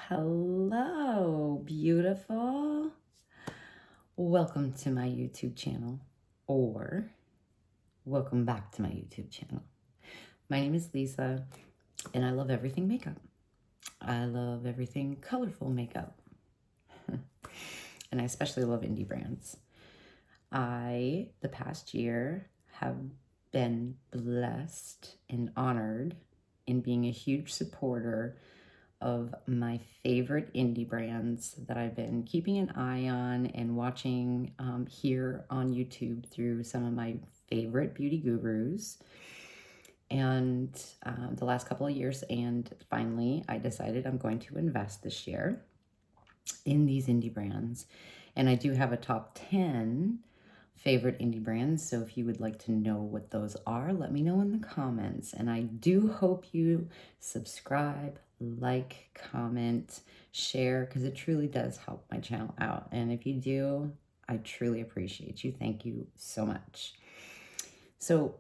Hello, beautiful. Welcome to my YouTube channel, or welcome back to my YouTube channel. My name is Lisa, and I love everything makeup. I love everything colorful makeup. And I especially love indie brands. The past year, have been blessed and honored in being a huge supporter of my favorite indie brands that I've been keeping an eye on and watching here on YouTube through some of my favorite beauty gurus and the last couple of years. And finally, I decided I'm going to invest this year in these indie brands. And I do have a top 10 favorite indie brands. So if you would like to know what those are, let me know in the comments. And I do hope you subscribe, like, comment, share, because it truly does help my channel out. And if you do, I truly appreciate you. Thank you so much. So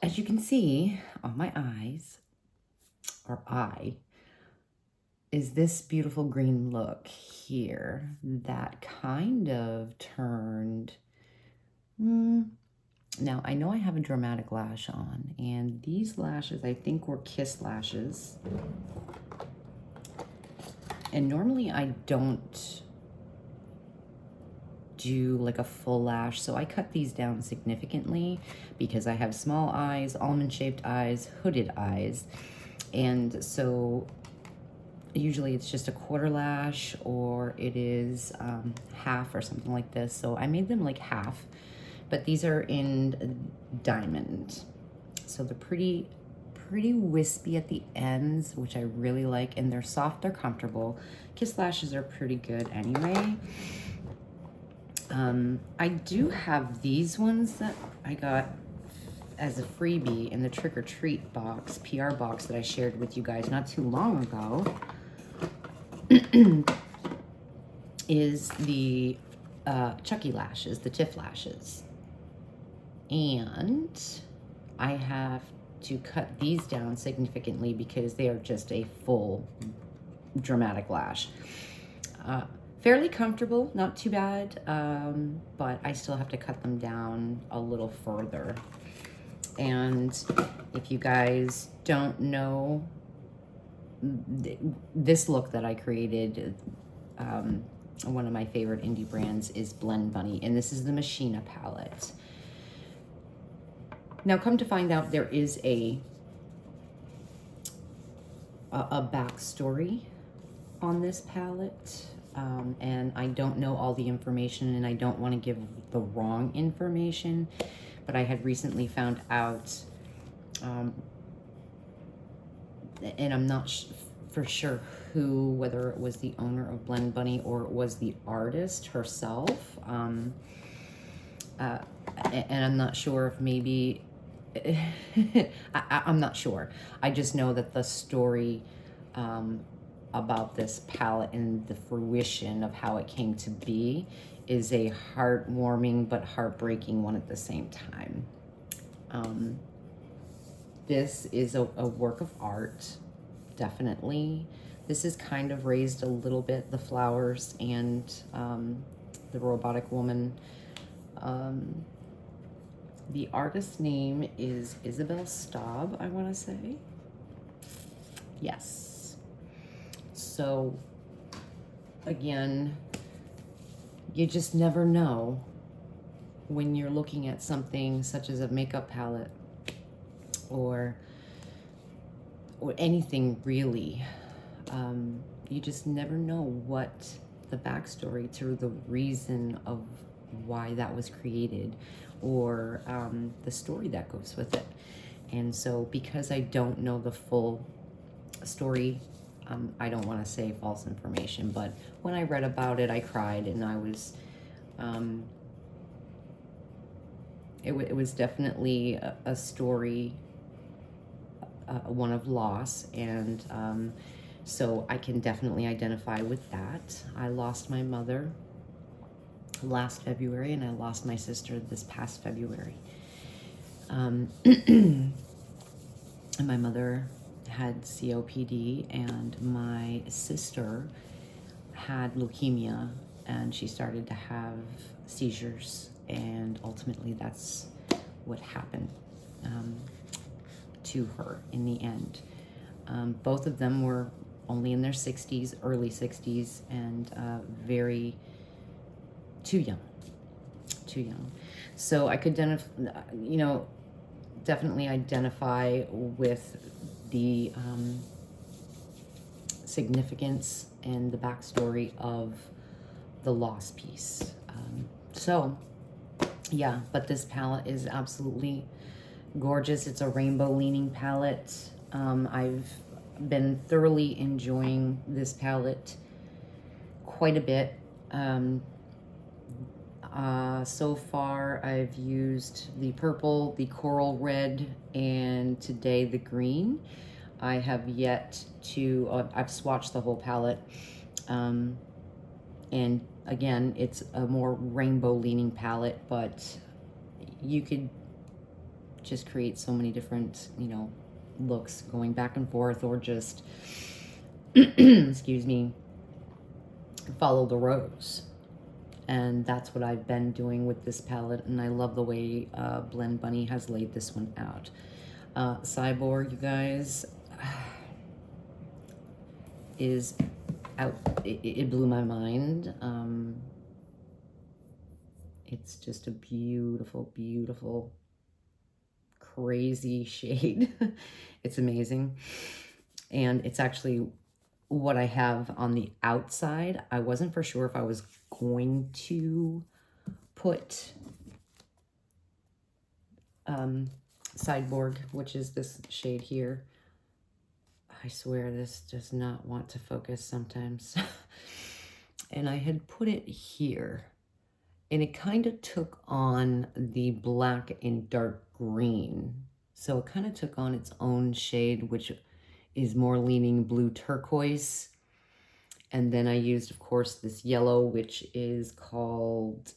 as you can see on my eyes, or eye, is this beautiful green look here that kind of turned, now I know I have a dramatic lash on, and these lashes I think were kiss lashes, and normally I don't do like a full lash, so I cut these down significantly because I have small eyes, almond shaped eyes, hooded eyes, and so usually it's just a quarter lash, or it is half or something like this. So I made them like half, but these are in diamond. So they're pretty wispy at the ends, which I really like, and they're soft, they're comfortable. Kiss lashes are pretty good anyway. I do have these ones that I got as a freebie in the trick or treat box, PR box that I shared with you guys not too long ago. Is the Chucky lashes, the Tiff lashes. And I have to cut these down significantly because they are just a full dramatic lash. Fairly comfortable, not too bad, but I still have to cut them down a little further. And if you guys don't know, this look that I created, one of my favorite indie brands is Blend Bunny, and this is the MACHINA palette. Now, come to find out, there is a backstory on this palette, and I don't know all the information, and I don't want to give the wrong information, but I had recently found out, and I'm not for sure who, whether it was the owner of Blend Bunny or it was the artist herself, and I'm not sure if maybe I'm not sure. I just know that the story about this palette and the fruition of how it came to be is a heartwarming but heartbreaking one at the same time. This is a work of art, definitely. This is kind of raised a little bit, the flowers and the robotic woman. The artist's name is Isabel Staub, I want to say. Yes. So, again, you just never know when you're looking at something such as a makeup palette or anything really. You just never know what the backstory to the reason of why that was created, or the story that goes with it. And so because I don't know the full story, I don't want to say false information, but when I read about it, I cried, and I was, it was definitely a story, one of loss, and so I can definitely identify with that. I lost my mother last February, and I lost my sister this past February. And my mother had COPD, and my sister had leukemia, and she started to have seizures, and ultimately that's what happened to her in the end. Both of them were only in their 60s, early 60s, and very too young. So I could definitely identify with the significance and the backstory of the loss piece. So yeah, but this palette is absolutely gorgeous. It's a rainbow leaning palette. I've been thoroughly enjoying this palette quite a bit. So far I've used the purple, the coral red, and today the green. I have yet to, I've swatched the whole palette. And again, it's a more rainbow leaning palette, but you could just create so many different, looks going back and forth, or just, excuse me, follow the rose. And that's what I've been doing with this palette, and I love the way Blend Bunny has laid this one out. Cyborg, you guys, is out. It blew my mind. It's just a beautiful, beautiful, crazy shade. It's amazing. And it's actually what I have on the outside. I wasn't for sure if I was going to put Sideboard, which is this shade here. I swear this does not want to focus sometimes. And I had put it here, and it kind of took on the black and dark green. So it kind of took on its own shade, which is more leaning blue turquoise. And then I used, of course, this yellow, which is called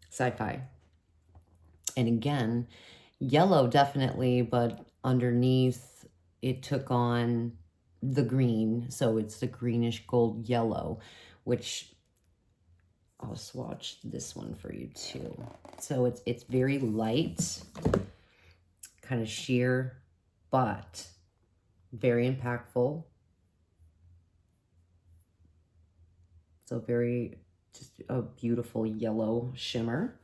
Sci-Fi. And again, yellow definitely, but underneath it took on the green. So it's the greenish gold yellow, which I'll swatch this one for you too. So it's very light, kind of sheer, but very impactful. So very, just a beautiful yellow shimmer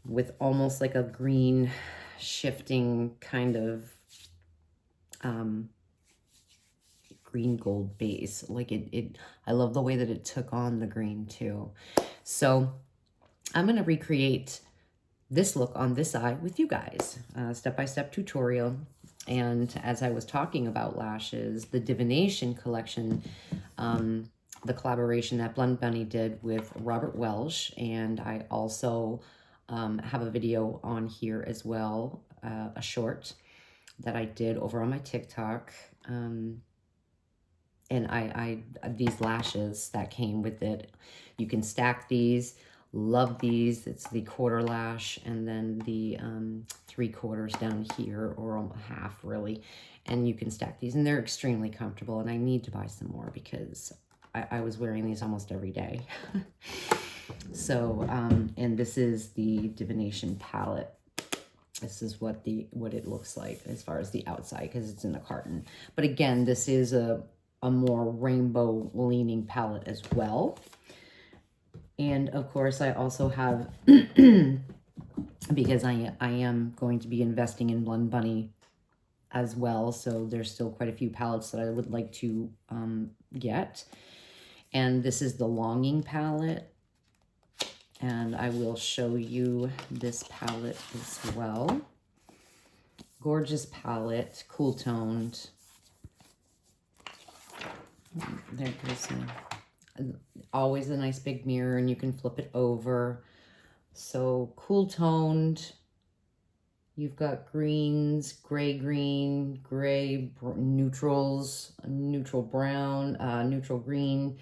with almost like a green shifting kind of green gold base. Like I love the way that it took on the green too. So I'm going to recreate this look on this eye with you guys, step-by-step tutorial. And as I was talking about lashes, the Divination collection, the collaboration that Blend Bunny did with Robert Welsh, and I also have a video on here as well, a short that I did over on my TikTok. And these lashes that came with it, you can stack these. Love these. It's the quarter lash, and then the 3/4 down here, or half really. And you can stack these, and they're extremely comfortable. And I need to buy some more because I was wearing these almost every day. So, and this is the Divination palette. This is what it looks like as far as the outside, because it's in a carton. But again, this is a more rainbow leaning palette as well. And of course, I also have, because I am going to be investing in Blend Bunny as well, so there's still quite a few palettes that I would like to get. And this is the Longing palette, and I will show you this palette as well. Gorgeous palette, cool toned. There goes always a nice big mirror, and you can flip it over. So cool toned. You've got greens, green, gray, neutrals, neutral brown, neutral green,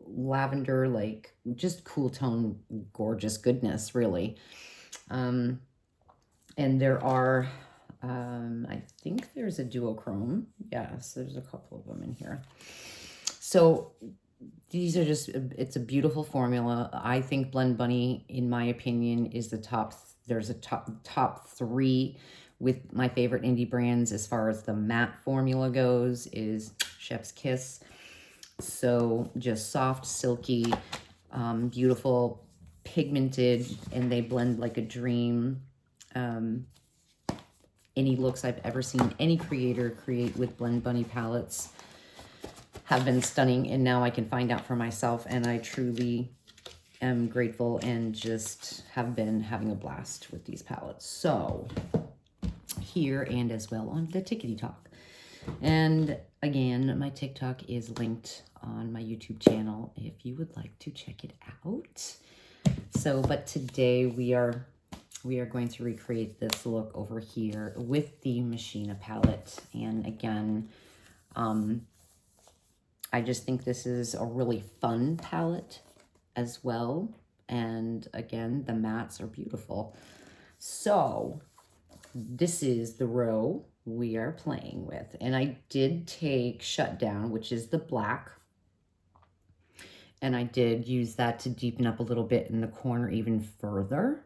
lavender, like just cool tone, gorgeous goodness, really. And there are, I think there's a duochrome. Yes, there's a couple of them in here. So these are just, it's a beautiful formula. I think Blend Bunny, in my opinion, is the top. There's a top three with my favorite indie brands as far as the matte formula goes is Chef's Kiss. So just soft, silky, beautiful, pigmented, and they blend like a dream. Any looks I've ever seen any creator create with Blend Bunny palettes have been stunning, and now I can find out for myself, and I truly am grateful and just have been having a blast with these palettes. So here and as well on the Tickety Talk. And again, my TikTok is linked on my YouTube channel if you would like to check it out. So, but today we are going to recreate this look over here with the MACHINA palette. And again, I just think this is a really fun palette as well. And again, the mattes are beautiful. So this is the row we are playing with. And I did take Shutdown, which is the black. And I did use that to deepen up a little bit in the corner even further.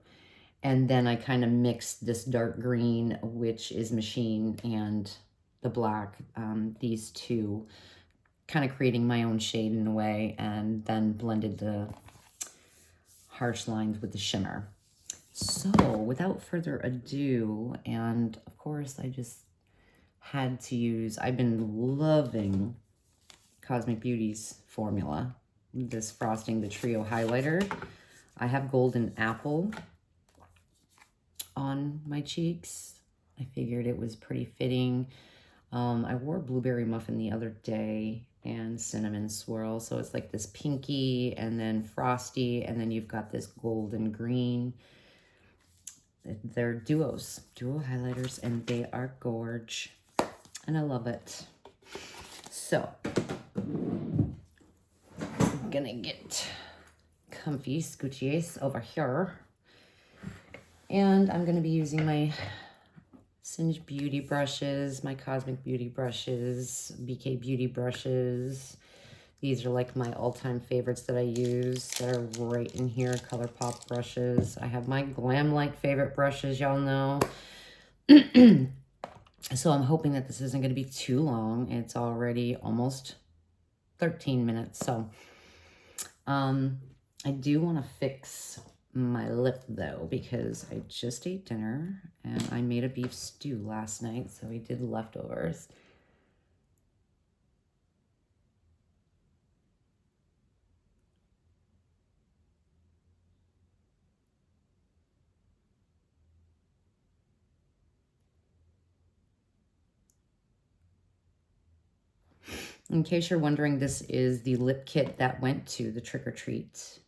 And then I kind of mixed this dark green, which is Machine, and the black, these two, kind of creating my own shade in a way, and then blended the harsh lines with the shimmer. So without further ado, and of course I just had to use, I've been loving Cosmic Beauty's formula, this Frosting the Trio highlighter. I have Golden Apple on my cheeks. I figured it was pretty fitting. I wore Blueberry Muffin the other day and Cinnamon Swirl. So it's like this pinky and then frosty, and then you've got this golden green. They're duo highlighters, and they are gorge. And I love it. So I'm gonna get comfy scoochies over here. And I'm gonna be using my Singe Beauty brushes, my Cosmic Beauty brushes, BK Beauty brushes. These are like my all-time favorites that I use that are right in here, ColourPop brushes. I have my Glam Light favorite brushes, y'all know. So I'm hoping that this isn't going to be too long. It's already almost 13 minutes. So I do want to fix my lip though, because I just ate dinner and I made a beef stew last night, so we did leftovers. In case you're wondering, this is the lip kit that went to the Trick or Treat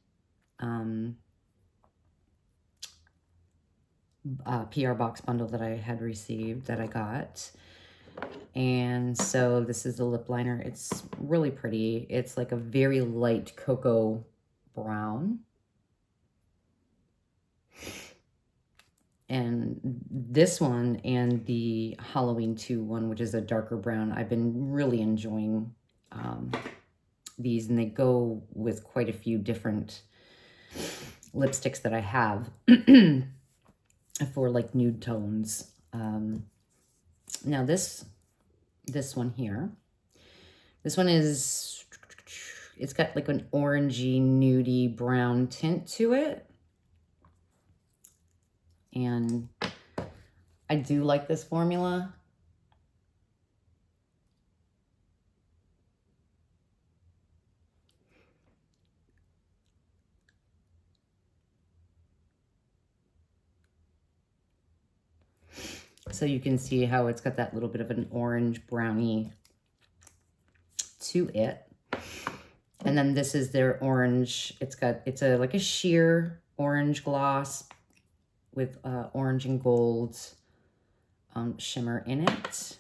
PR box bundle that I had received, that I got. And so this is the lip liner. It's really pretty. It's like a very light cocoa brown. And this one and the Halloween 2 one, which is a darker brown, I've been really enjoying these, and they go with quite a few different lipsticks that I have for like nude tones. Now this one here, this one is, it's got like an orangey, nudie brown tint to it. And I do like this formula. So you can see how it's got that little bit of an orange brownie to it. And then this is their orange. It's a like a sheer orange gloss with orange and gold shimmer in it.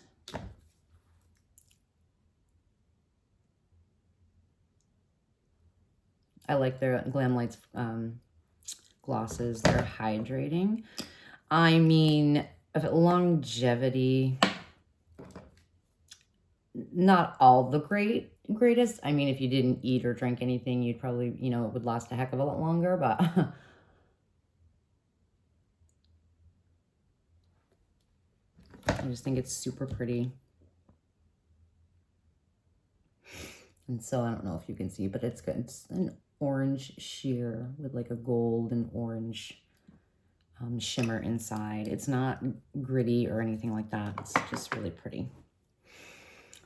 I like their Glam Lights glosses. They're hydrating. I mean, longevity, not all the greatest. I mean, if you didn't eat or drink anything, you'd probably, you know, it would last a heck of a lot longer, but I just think it's super pretty. And so I don't know if you can see, but it's good. It's an orange sheer with like a gold and orange shimmer inside. It's not gritty or anything like that. It's just really pretty.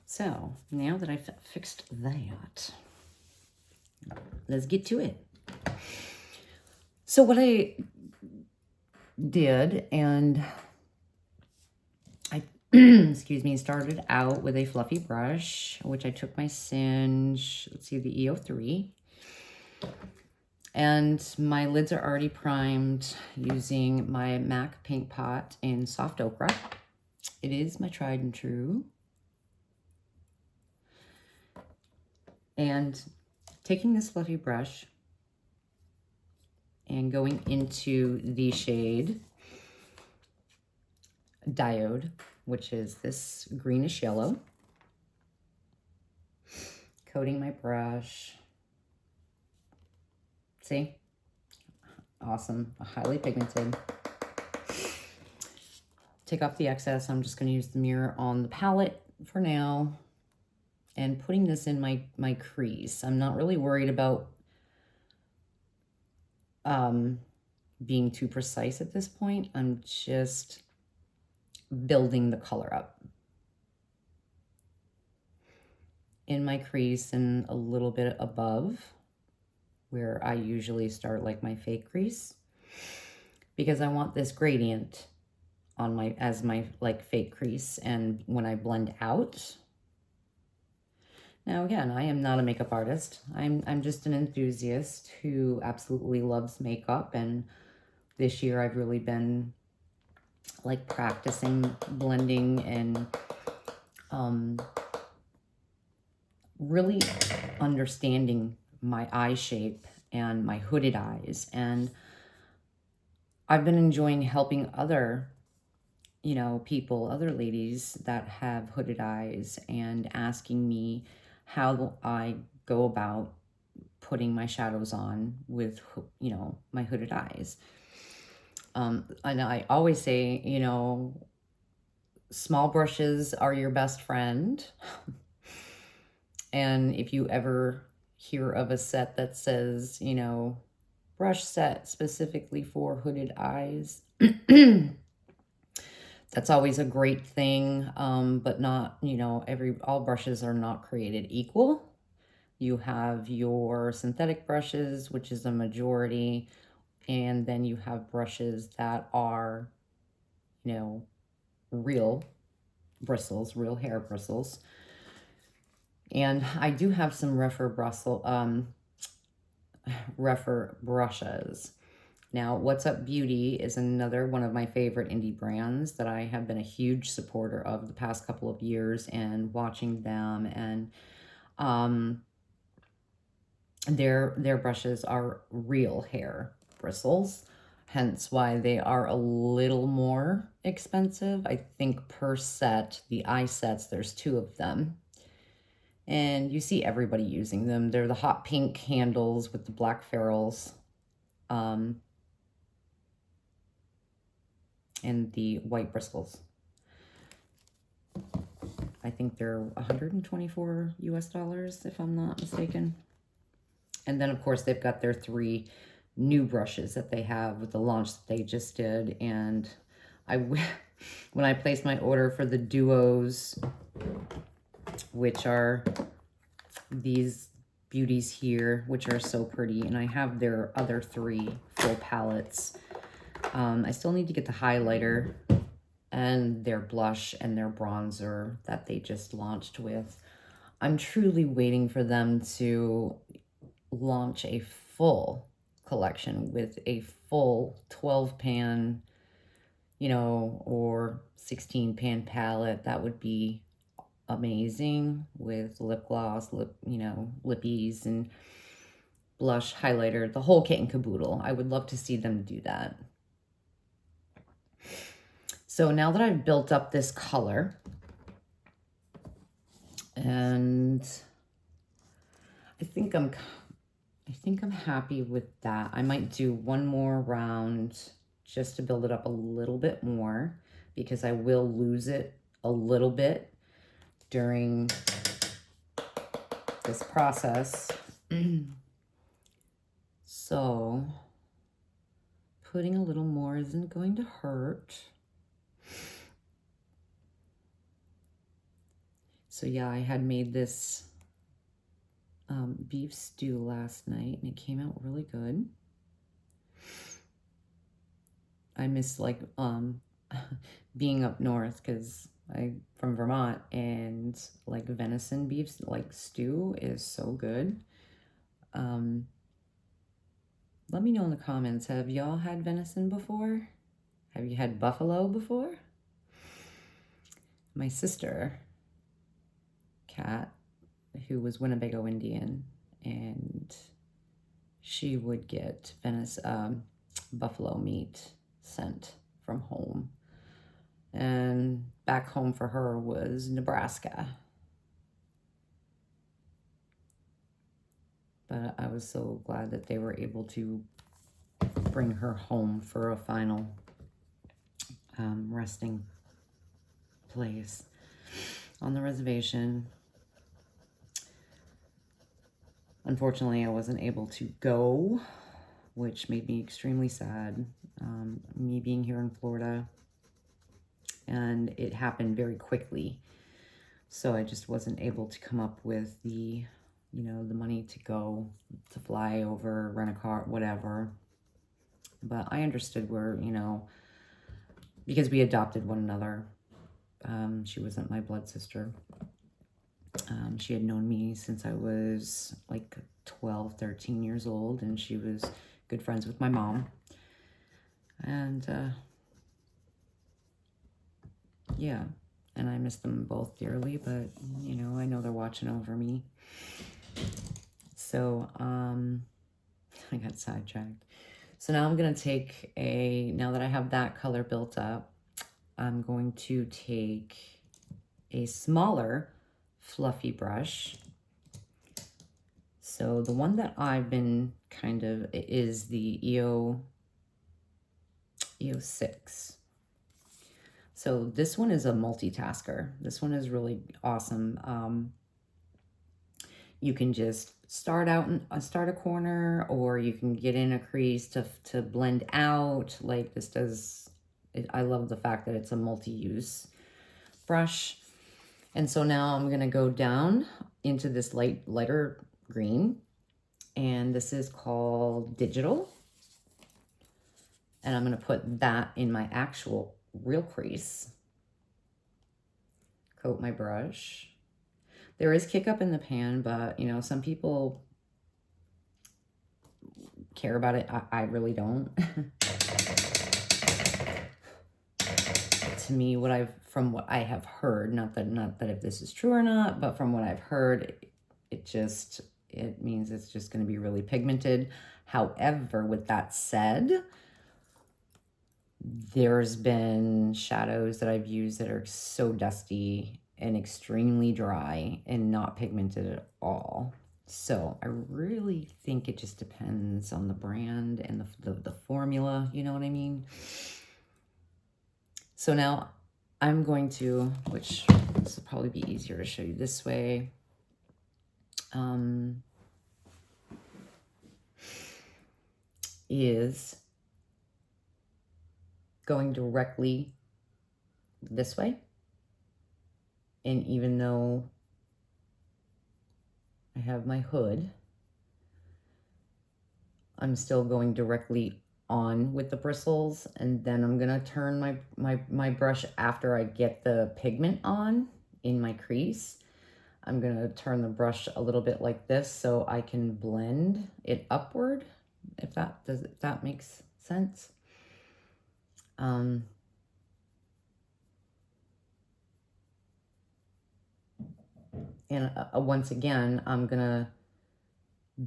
So now that I've fixed that, let's get to it. So what I did, and I, excuse me, started out with a fluffy brush, which I took my Singe, let's see, the EO3. And my lids are already primed using my MAC paint pot in soft ochre. It is my tried and true. And taking this fluffy brush and going into the shade Diode, which is this greenish yellow, coating my brush. See? Awesome. Highly pigmented. Take off the excess. I'm just going to use the mirror on the palette for now. And putting this in my crease. I'm not really worried about being too precise at this point. I'm just building the color up in my crease and a little bit above where I usually start like my fake crease, because I want this gradient on my, as my like fake crease. And when I blend out, now again, I am not a makeup artist. I'm just an enthusiast who absolutely loves makeup. And this year I've really been like practicing blending and really understanding my eye shape and my hooded eyes. And I've been enjoying helping other, you know, people, other ladies that have hooded eyes and asking me how I go about putting my shadows on with, you know, my hooded eyes. And I always say, you know, small brushes are your best friend. And if you ever hear of a set that says, you know, brush set specifically for hooded eyes, that's always a great thing. But not, you know, all brushes are not created equal. You have your synthetic brushes, which is a majority, and then you have brushes that are, you know, real bristles, real hair bristles. And I do have some rougher brushes. Now, What's Up Beauty is another one of my favorite indie brands that I have been a huge supporter of the past couple of years, and watching them, and their brushes are real hair bristles, hence why they are a little more expensive. I think per set, the eye sets, there's 2 of them. And you see everybody using them. They're the hot pink handles with the black ferrules. And the white bristles. I think they're 124 US dollars, if I'm not mistaken. And then, of course, they've got their 3 new brushes that they have with the launch that they just did. And when I placed my order for the duos, which are these beauties here, which are so pretty, and I have their other 3 full palettes. I still need to get the highlighter and their blush and their bronzer that they just launched with. I'm truly waiting for them to launch a full collection with a full 12 pan, you know, or 16 pan palette. That would be amazing, with lip gloss, you know, lippies and blush, highlighter, the whole kit and caboodle. I would love to see them do that. So now that I've built up this color, and I think I'm happy with that. I might do one more round just to build it up a little bit more, because I will lose it a little bit during this process. So putting a little more isn't going to hurt. So yeah, I had made this beef stew last night, and it came out really good. I miss like being up north, because I'm from Vermont, and like venison beef like stew is so good. Let me know in the comments, have y'all had venison before? Have you had buffalo before? My sister, Kat, who was Winnebago Indian, and she would get buffalo meat sent from home. And back home for her was Nebraska. But I was so glad that they were able to bring her home for a final resting place on the reservation. Unfortunately, I wasn't able to go, which made me extremely sad. Me being here in Florida, and it happened very quickly. So I just wasn't able to come up with the, the money to go, to fly over, rent a car, whatever. But I understood where, because we adopted one another. She wasn't my blood sister. She had known me since I was like 12, 13 years old, and she was good friends with my mom. And yeah, and I miss them both dearly, but I know they're watching over me. So I got sidetracked. So now I'm gonna take now that I have that color built up, I'm going to take a smaller fluffy brush. So the one that I've been is the EO6. So this one is a multitasker. This one is really awesome. You can just start a corner, or you can get in a crease to blend out. Like this does, I love the fact that it's a multi-use brush. And so now I'm gonna go down into this lighter green, and this is called Digital. And I'm gonna put that in my actual real crease. Coat my brush. There is kick up in the pan, but some people care about it. I really don't. To me, from what I have heard, not that if this is true or not, but from what I've heard, it means it's just going to be really pigmented. However, with that said, there's been shadows that I've used that are so dusty and extremely dry and not pigmented at all. So I really think it just depends on the brand and the formula, you know what I mean? So now I'm going to, which this will probably be easier to show you this way. Is going directly this way. And even though I have my hood, I'm still going directly on with the bristles, and then I'm gonna turn my brush after I get the pigment on in my crease. I'm gonna turn the brush a little bit like this so I can blend it upward, if that makes sense. And once again, I'm gonna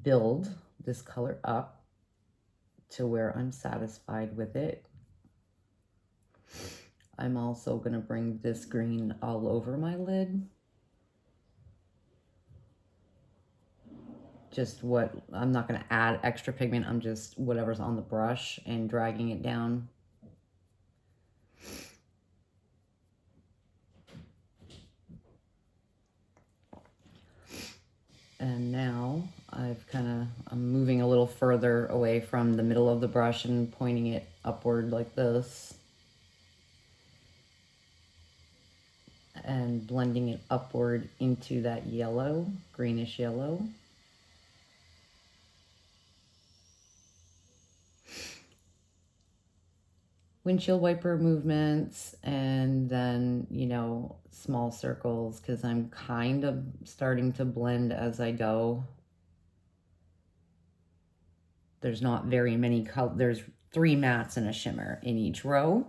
build this color up to where I'm satisfied with it. I'm also going to bring this green all over my lid. Just what, I'm not going to add extra pigment. I'm just whatever's on the brush and dragging it down. And now I'm moving a little further away from the middle of the brush and pointing it upward like this. And blending it upward into that yellow, greenish yellow. Windshield wiper movements, and then, you know, small circles, because I'm kind of starting to blend as I go. There's not very many colors. There's 3 mattes and a shimmer in each row.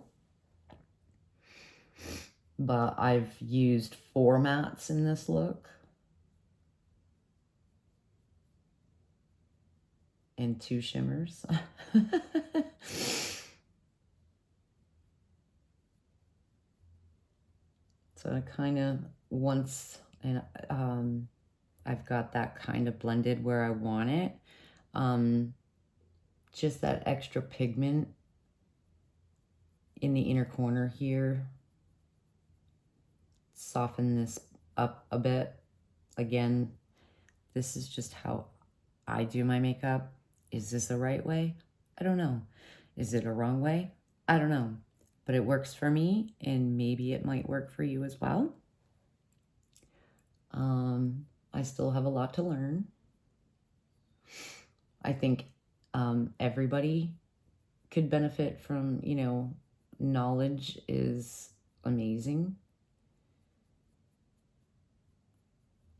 But I've used 4 mattes in this look. And 2 shimmers. So I kind of, once and I've got that kind of blended where I want it, just that extra pigment in the inner corner here, soften this up a bit. Again, this is just how I do my makeup. Is this the right way? I don't know. Is it a wrong way? I don't know. But it works for me, and maybe it might work for you as well. I still have a lot to learn. I think everybody could benefit from, you know, knowledge is amazing.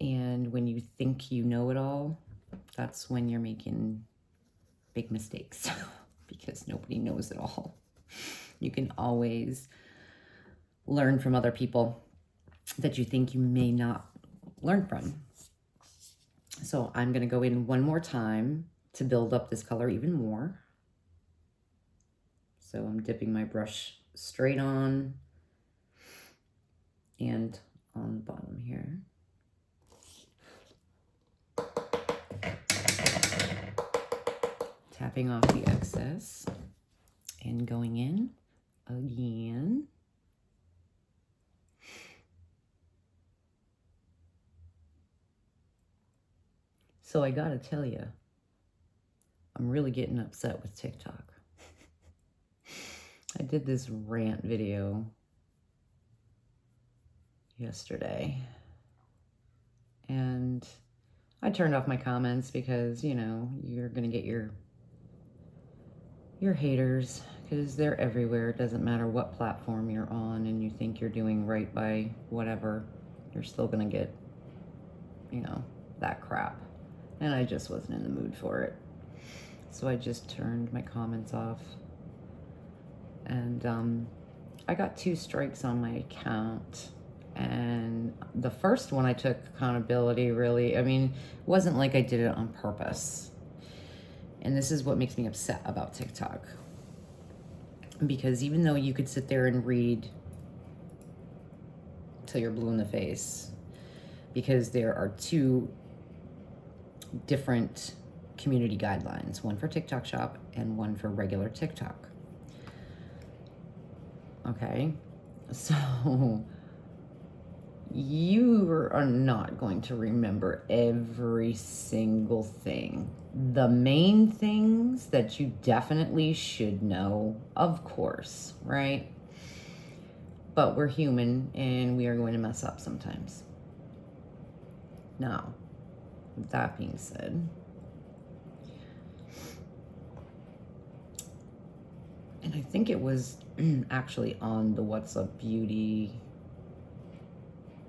And when you think you know it all, that's when you're making big mistakes because nobody knows it all. You can always learn from other people that you think you may not learn from. So I'm going to go in one more time to build up this color even more. So I'm dipping my brush straight on and on the bottom here. Tapping off the excess and going in again. So I gotta tell you, I'm really getting upset with TikTok. I did this rant video yesterday, and I turned off my comments because, you know, you're gonna get your haters, because they're everywhere. It doesn't matter what platform you're on and you think you're doing right by whatever, you're still gonna get, you know, that crap. And I just wasn't in the mood for it. So I just turned my comments off. And I got 2 strikes on my account. And the first one I took accountability, really. I mean, it wasn't like I did it on purpose. And this is what makes me upset about TikTok. Because even though you could sit there and read till you're blue in the face, because there are 2 different community guidelines, one for TikTok Shop and one for regular TikTok. Okay, so you are not going to remember every single thing. The main things that you definitely should know, of course, right? But we're human and we are going to mess up sometimes. Now, with that being said, and I think it was actually on the What's Up Beauty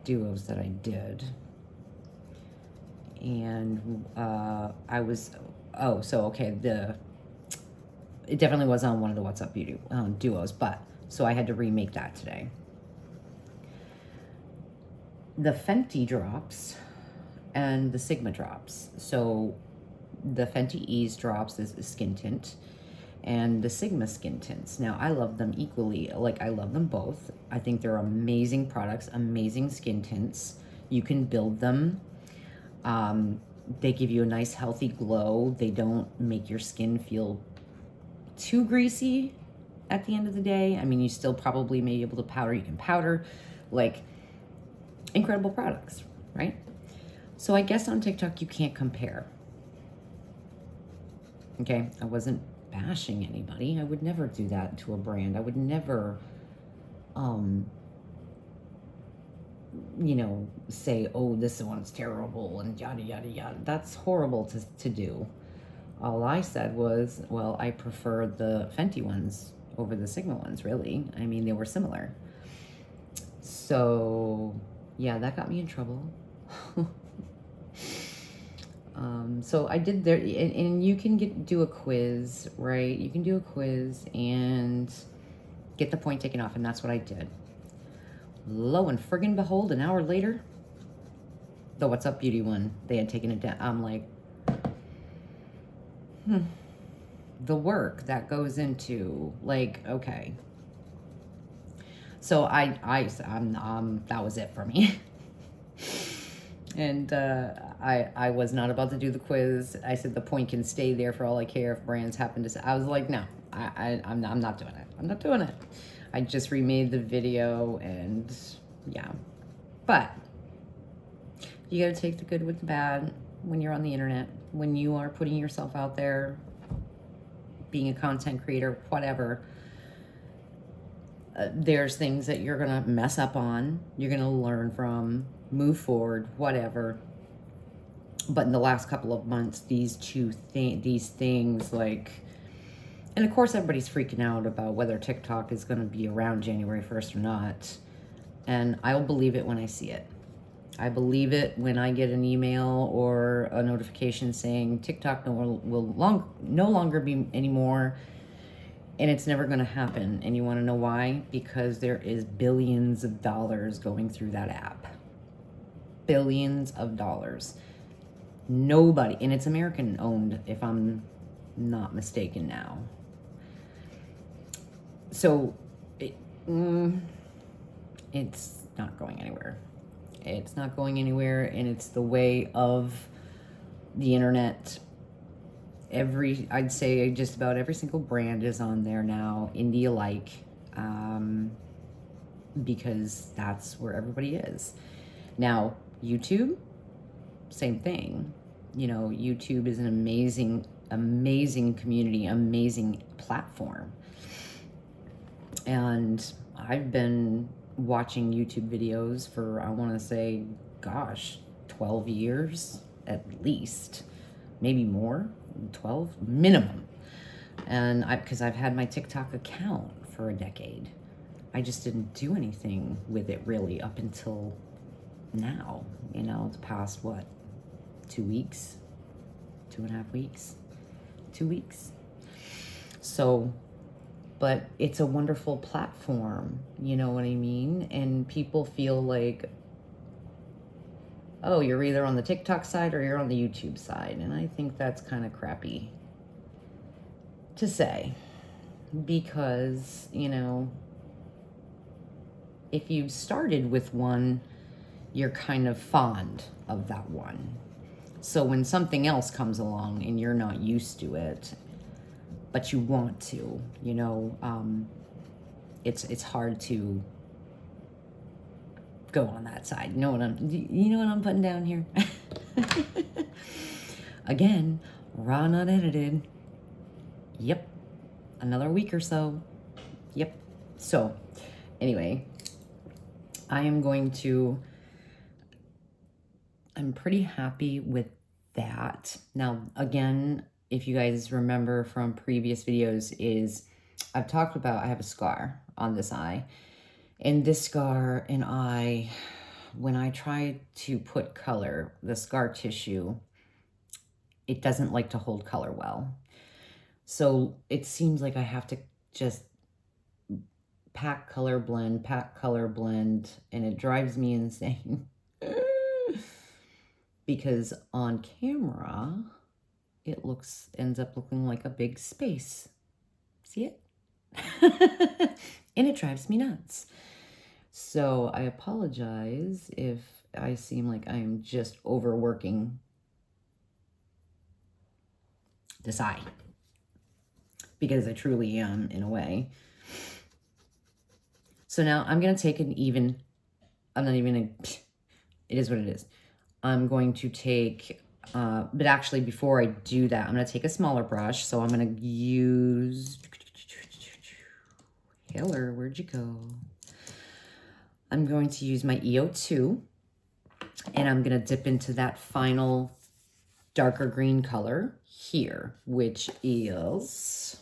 duos that I did. And I was, oh, so okay, it definitely was on one of the What's Up Beauty duos, but, so I had to remake that today. The Fenty drops and the Sigma drops. So the Fenty Ease drops is a skin tint, and the Sigma skin tints. Now, I love them equally. Like, I love them both. I think they're amazing products, amazing skin tints. You can build them. They give you a nice, healthy glow. They don't make your skin feel too greasy at the end of the day. I mean, you still probably may be able to powder. You can powder. Like, incredible products, right? So I guess on TikTok, you can't compare. Okay, I wasn't bashing anybody. I would never do that to a brand. I would never, you know, say, oh, this one's terrible and yada, yada, yada. That's horrible to do. All I said was, well, I prefer the Fenty ones over the Sigma ones, really. I mean, they were similar. So, yeah, that got me in trouble. So I did there, and you can do a quiz, right? You can do a quiz and get the point taken off, and that's what I did. Lo and friggin' behold, an hour later, the What's Up Beauty one, they had taken it down. I'm like, the work that goes into, like, okay. So that was it for me. And I was not about to do the quiz. I said the point can stay there for all I care if brands happen to say. I was like, no, I'm not doing it. I'm not doing it. I just remade the video, and yeah. But you got to take the good with the bad when you're on the internet, when you are putting yourself out there, being a content creator, whatever. There's things that you're going to mess up on, you're going to learn from, move forward, whatever. But in the last couple of months, these things, like, and of course everybody's freaking out about whether TikTok is going to be around January 1st or not. And I'll believe it when I see it. I believe it when I get an email or a notification saying TikTok will no longer be anymore. And it's never going to happen. And you want to know why? Because there is billions of dollars going through that app. Billions of dollars. Nobody, and it's American owned, if I'm not mistaken now. So it's not going anywhere. It's not going anywhere, and it's the way of the internet. I'd say just about every single brand is on there now, indie alike, because that's where everybody is. Now, YouTube, same thing. You know, YouTube is an amazing, amazing community, amazing platform. And I've been watching YouTube videos for, I want to say, gosh, 12 years at least, maybe more, 12 minimum. And because I've had my TikTok account for a decade. I just didn't do anything with it really up until now, you know, the past, what, 2 weeks, 2.5 weeks, 2 weeks. So, but it's a wonderful platform, you know what I mean? And people feel like, oh, you're either on the TikTok side or you're on the YouTube side. And I think that's kind of crappy to say, because, you know, if you started with one, you're kind of fond of that one. So when something else comes along and you're not used to it, but you want to, you know, it's hard to go on that side. You know what I'm putting down here? Again, raw, not edited. Yep. Another week or so. Yep. So anyway, I'm pretty happy with that. Now, again, if you guys remember from previous videos, I've talked about I have a scar on this eye. And this scar and eye, when I try to put color, the scar tissue, it doesn't like to hold color well. So it seems like I have to just pack color blend, and it drives me insane. Because on camera, it ends up looking like a big space See it? And it drives me nuts. So I apologize if I seem like I'm just overworking this eye, because I truly am in a way. So now I'm going to take I'm not even going to, it is what it is. I'm going to take, but actually before I do that, I'm going to take a smaller brush. So I'm going to use, Taylor, where'd you go? I'm going to use my EO2, and I'm going to dip into that final darker green color here, which is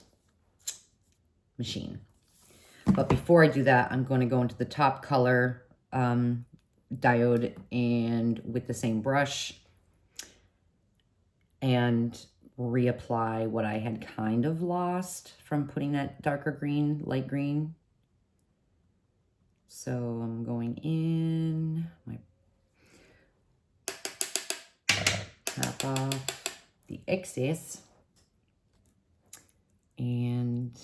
Machine. But before I do that, I'm going to go into the top color diode and with the same brush and reapply what I had kind of lost from putting that darker green, light green. So I'm going in, my tap off the excess, and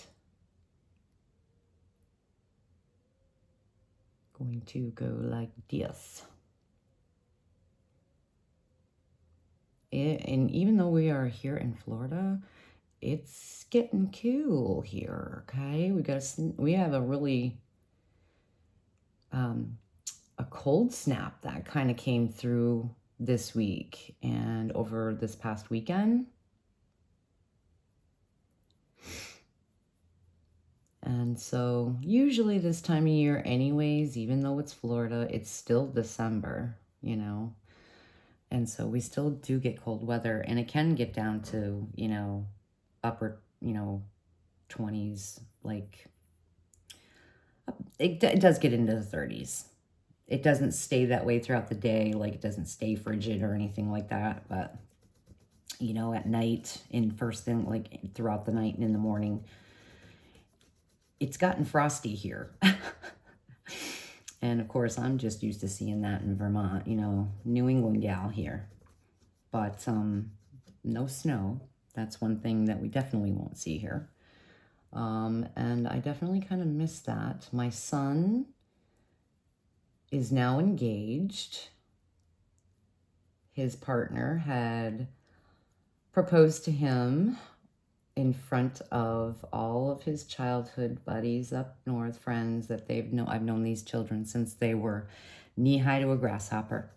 going to go like this. And even though we are here in Florida, it's getting cool here, okay? We have a really, a cold snap that kind of came through this week and over this past weekend. And so usually this time of year anyways, even though it's Florida, it's still December, you know? And so we still do get cold weather, and it can get down to, you know, upper, you know, 20s, like, it does get into the 30s. It doesn't stay that way throughout the day, like it doesn't stay frigid or anything like that, but, you know, at night and first thing, like throughout the night and in the morning, it's gotten frosty here. And of course, I'm just used to seeing that in Vermont, you know, New England gal here. But no snow. That's one thing that we definitely won't see here. And I definitely kind of miss that. My son is now engaged. His partner had proposed to him in front of all of his childhood buddies up north, friends that I've known these children since they were knee-high to a grasshopper.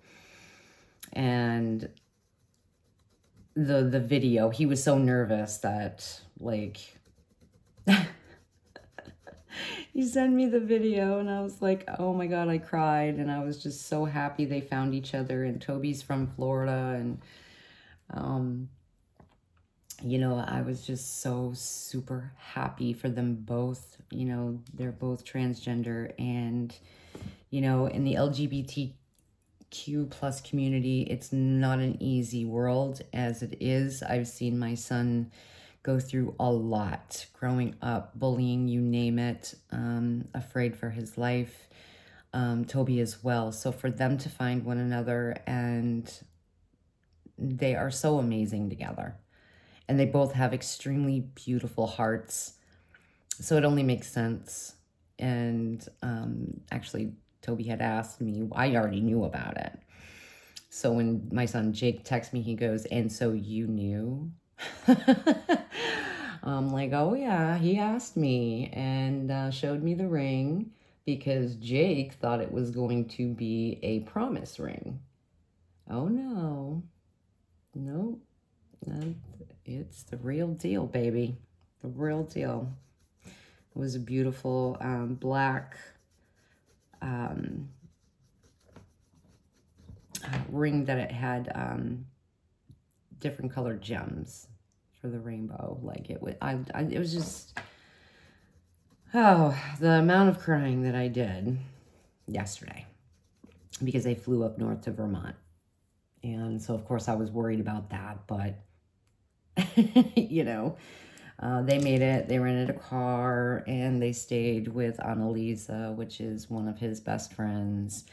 And the video, he was so nervous that, like, he sent me the video and I was like, oh my God, I cried. And I was just so happy they found each other. And Toby's from Florida, and you know, I was just so super happy for them both. You know, they're both transgender, and, you know, in the LGBTQ plus community, it's not an easy world as it is. I've seen my son go through a lot growing up, bullying, you name it, afraid for his life, Toby as well. So for them to find one another, and they are so amazing together. And they both have extremely beautiful hearts. So it only makes sense. And actually, Toby had asked me, I already knew about it. So when my son Jake texts me, he goes, and so you knew? I'm like, oh yeah, he asked me and showed me the ring because Jake thought it was going to be a promise ring. Oh no. Nope. It's the real deal, baby. The real deal. It was a beautiful black ring that it had different colored gems for the rainbow. Like it was just, oh, the amount of crying that I did yesterday because they flew up north to Vermont. And so, of course, I was worried about that, but you know, they made it. They rented a car and they stayed with Annalisa, which is one of his best friends.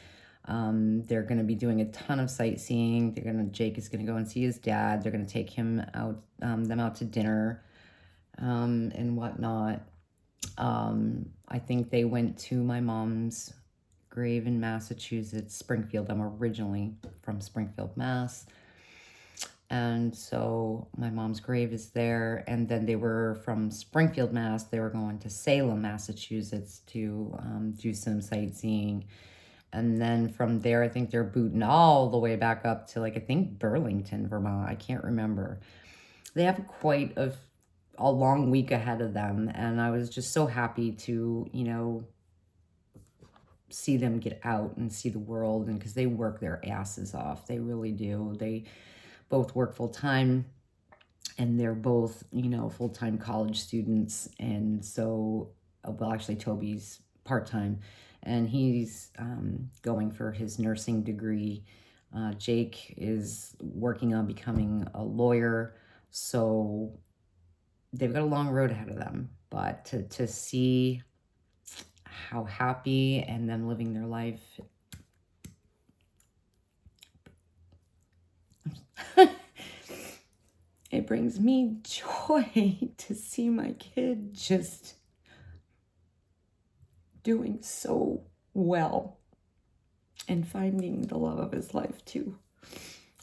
They're going to be doing a ton of sightseeing. Jake is going to go and see his dad. They're going to take him out, them out to dinner and whatnot. I think they went to my mom's grave in Massachusetts, Springfield. I'm originally from Springfield, Mass. And so my mom's grave is there. And then they were from Springfield, Mass. They were going to Salem, Massachusetts to do some sightseeing. And then from there, I think they're booting all the way back up to, like, I think Burlington, Vermont. I can't remember. They have quite a long week ahead of them. And I was just so happy to, see them get out and see the world. And because they work their asses off. They really do. They both work full time, and they're both, full-time college students. And so, well, actually Toby's part-time, and he's going for his nursing degree. Jake is working on becoming a lawyer. So they've got a long road ahead of them, but to see how happy and them living their life, it brings me joy to see my kid just doing so well and finding the love of his life too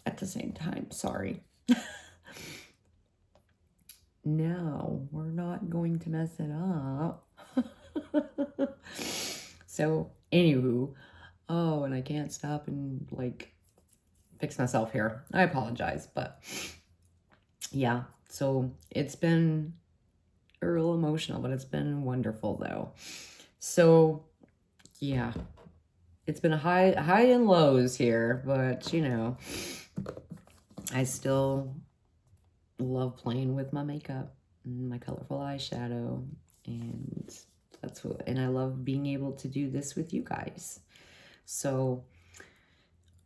at the same time. Sorry. No, we're not going to mess it up. So, anywho, oh, and I can't stop and fix myself here. I apologize, but yeah, so it's been a real emotional, but it's been wonderful though. So yeah, it's been a high and lows here, but I still love playing with my makeup and my colorful eyeshadow, and and I love being able to do this with you guys. So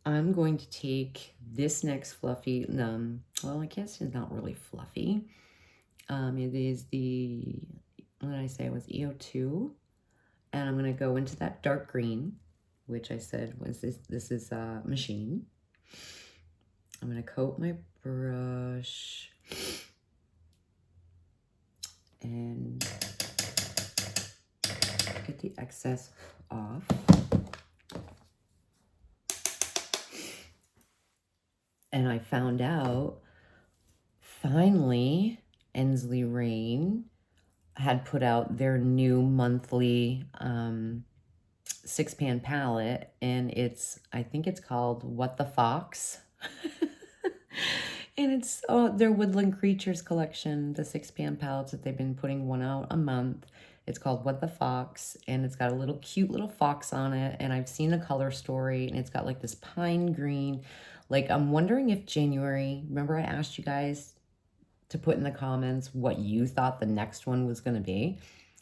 I'm going to take this next fluffy, well, I guess it's not really fluffy. It is what did I say? It was EO2. And I'm going to go into that dark green, which I said was this is Machine. I'm going to coat my brush and get the excess off. And I found out, finally, Ensley Rain had put out their new monthly 6-pan palette, and I think it's called What the Fox. And it's their Woodland Creatures collection, the 6-pan palettes that they've been putting one out a month. It's called What the Fox, and it's got a cute little fox on it, and I've seen the color story, and it's got like this pine green. I'm wondering if January, remember I asked you guys to put in the comments what you thought the next one was going to be.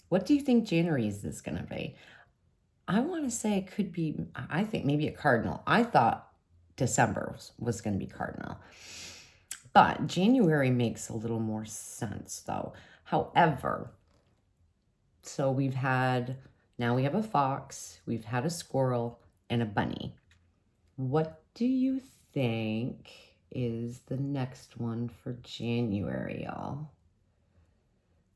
What do you think January is this going to be? I want to say it could be, I think maybe a cardinal. I thought December was going to be cardinal. But January makes a little more sense though. However, so now we have a fox, we've had a squirrel, and a bunny. What do you think is the next one for January, y'all?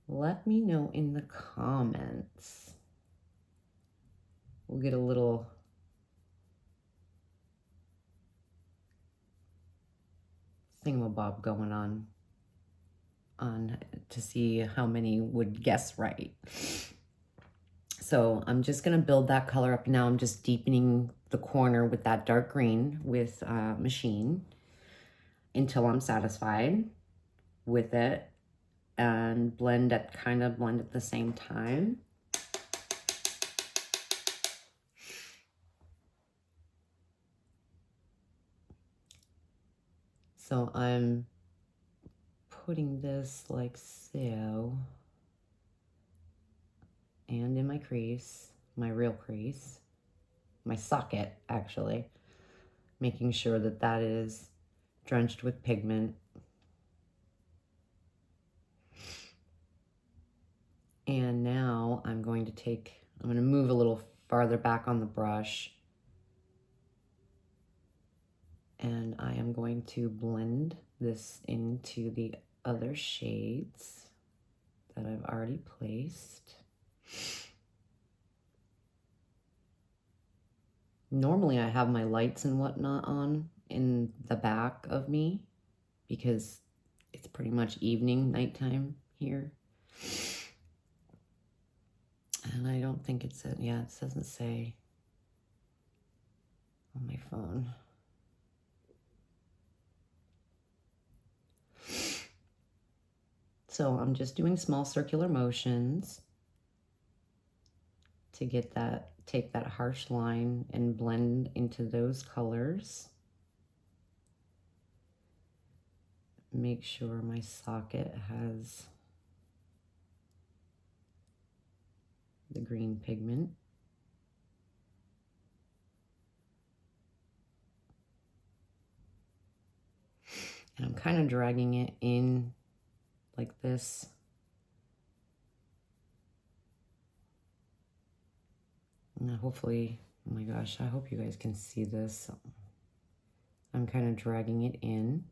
Let me know in the comments. We'll get a little thingamabob going on to see how many would guess right. So I'm just going to build that color up. Now I'm just deepening the corner with that dark green with Machine until I'm satisfied with it, and blend at the same time. So I'm putting this like so, and in my crease, my real crease, my socket actually, making sure that that is drenched with pigment. And now I'm going to move a little farther back on the brush, and I am going to blend this into the other shades. that I've already placed. Normally I have my lights and whatnot on in the back of me because it's pretty much evening, nighttime here. And I don't think it said, yeah, it doesn't say on my phone. So I'm just doing small circular motions to get that, take that harsh line and blend into those colors. Make sure my socket has the green pigment. And I'm kind of dragging it in like this. And hopefully, oh my gosh, I hope you guys can see this. I'm kind of dragging it in.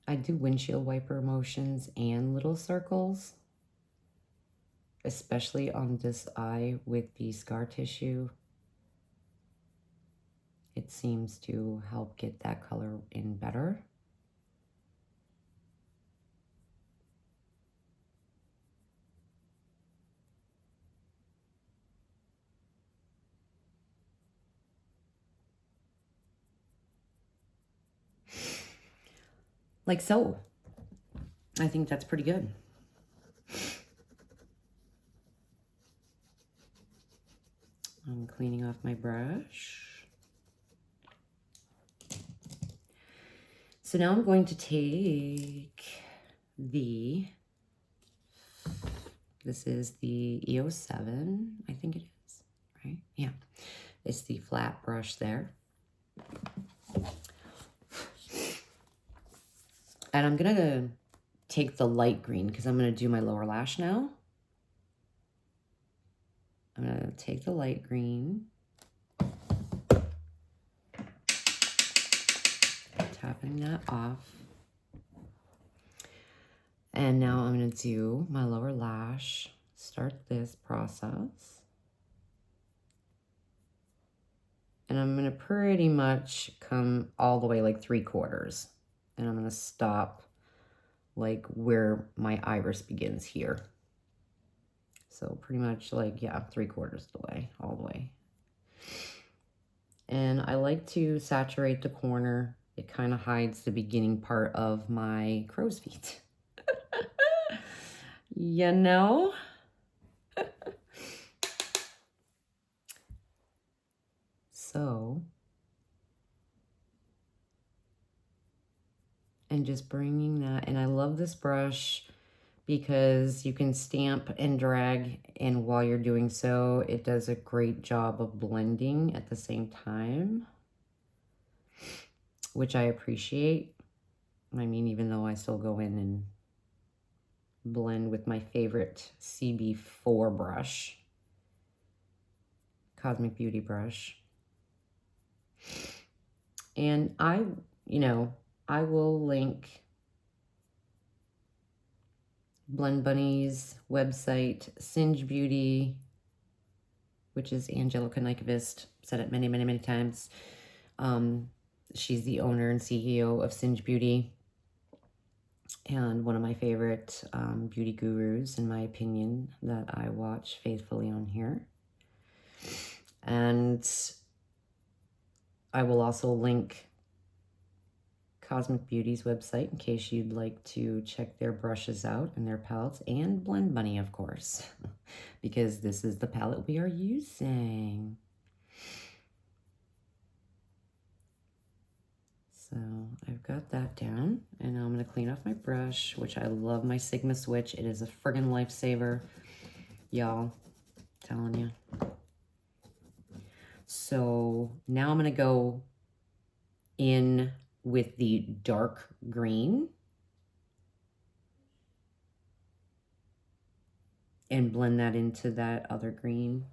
I do windshield wiper motions and little circles, especially on this eye with the scar tissue. It seems to help get that color in better. Like so. I think that's pretty good. I'm cleaning off my brush. So now I'm going to take this is the EOS 7, I think it is, right? Yeah, it's the flat brush there. And I'm gonna take the light green because I'm gonna do my lower lash now. I'm gonna take the light green, tapping that off. And now I'm gonna do my lower lash, start this process. And I'm gonna pretty much come all the way like 3/4. And I'm gonna stop like where my iris begins here. So pretty much like, yeah, 3/4 of the way, all the way. And I like to saturate the corner. It kind of hides the beginning part of my crow's feet. You know? So, and just bringing that, and I love this brush because you can stamp and drag, and while you're doing so, it does a great job of blending at the same time, which I appreciate. I mean, even though I still go in and blend with my favorite CB4 brush, Cosmic Beauty brush. And I will link Blend Bunny's website, Singe Beauty, which is Angelica Nyquist, said it many, many, many times. She's the owner and CEO of Singe Beauty, and one of my favorite beauty gurus, in my opinion, that I watch faithfully on here. And I will also link Cosmic Beauty's website in case you'd like to check their brushes out and their palettes, and Blend Bunny, of course, because this is the palette we are using. So I've got that down, and now I'm going to clean off my brush, which I love my Sigma Switch. It is a friggin' lifesaver, y'all, telling you. So now I'm going to go in with the dark green and blend that into that other green.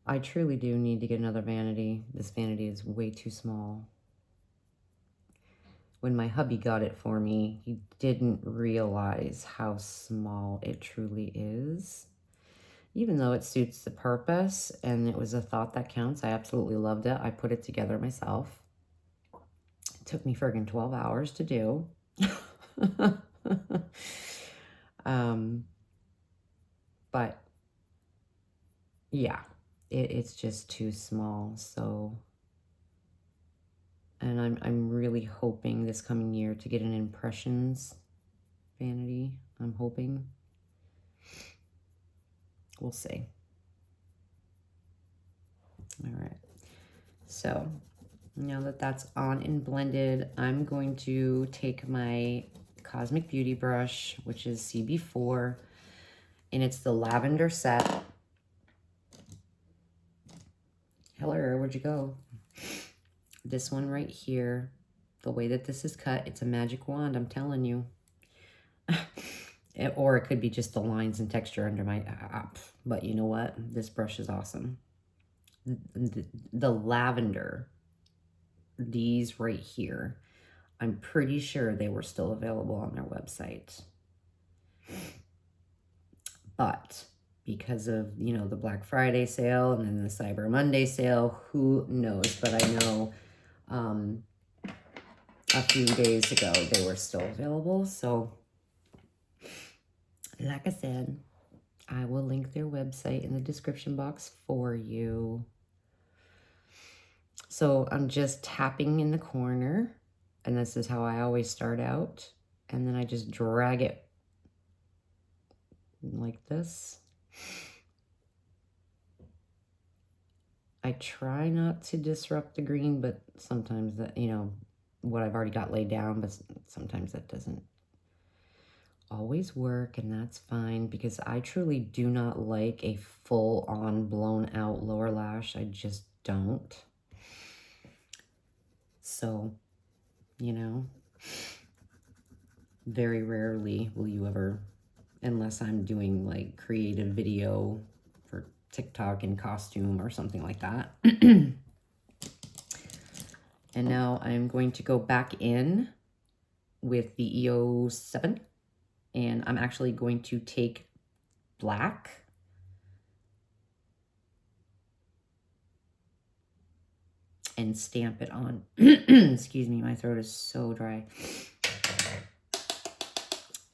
I truly do need to get another vanity. This vanity is way too small. When my hubby got it for me, he didn't realize how small it truly is. Even though it suits the purpose and it was a thought that counts, I absolutely loved it. I put it together myself. It took me friggin' 12 hours to do. But yeah, it's just too small. So, and I'm really hoping this coming year to get an impressions vanity. I'm hoping. We'll see. All right. So now that that's on and blended, I'm going to take my Cosmic Beauty brush, which is CB4, and it's the lavender set. Hello, where'd you go? This one right here, the way that this is cut, it's a magic wand, I'm telling you. Or it could be just the lines and texture under my, but you know what? This brush is awesome. The lavender, these right here, I'm pretty sure they were still available on their website. But because of, you know, the Black Friday sale and then the Cyber Monday sale, who knows? But I know a few days ago they were still available. So like I said, I will link their website in the description box for you. So I'm just tapping in the corner, and this is how I always start out. And then I just drag it like this. I try not to disrupt the green, but sometimes that, you know, what I've already got laid down, but sometimes that doesn't always work, and that's fine because I truly do not like a full-on blown out lower lash. I just don't. So, you know, very rarely will you ever, unless I'm doing like creative video for TikTok in costume or something like that. And now I'm going to go back in with the EO7, and I'm actually going to take black and stamp it on. Excuse me, my throat is so dry.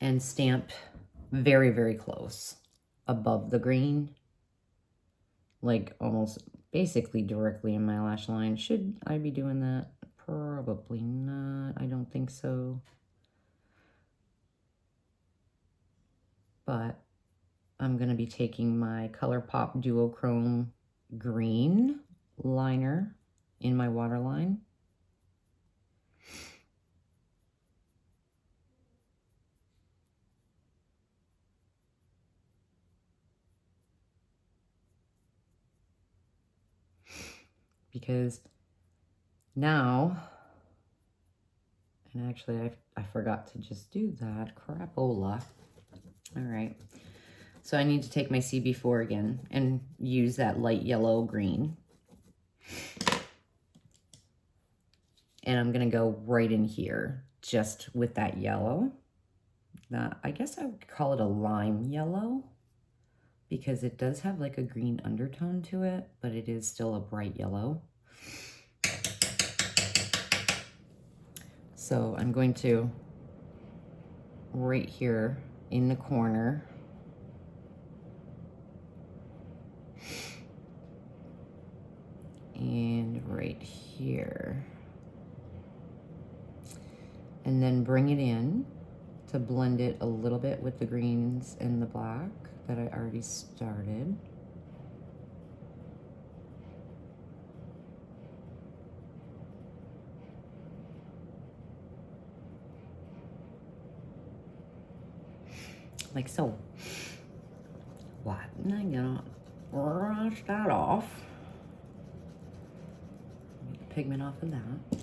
And stamp very, very close above the green, like almost basically directly in my lash line. Should I be doing that? Probably not. I don't think so. But I'm going to be taking my ColourPop Duochrome green liner in my waterline. Because now, and actually I forgot to just do that, crapola. All right, so I need to take my CB4 again and use that light yellow green. And I'm gonna go right in here, just with that yellow. Now, I guess I would call it a lime yellow, because it does have like a green undertone to it, but it is still a bright yellow. So I'm going to, right here in the corner, and right here, and then bring it in to blend it a little bit with the greens and the black that I already started. Like so. What? And I'm gonna brush that off. Get the pigment off of that.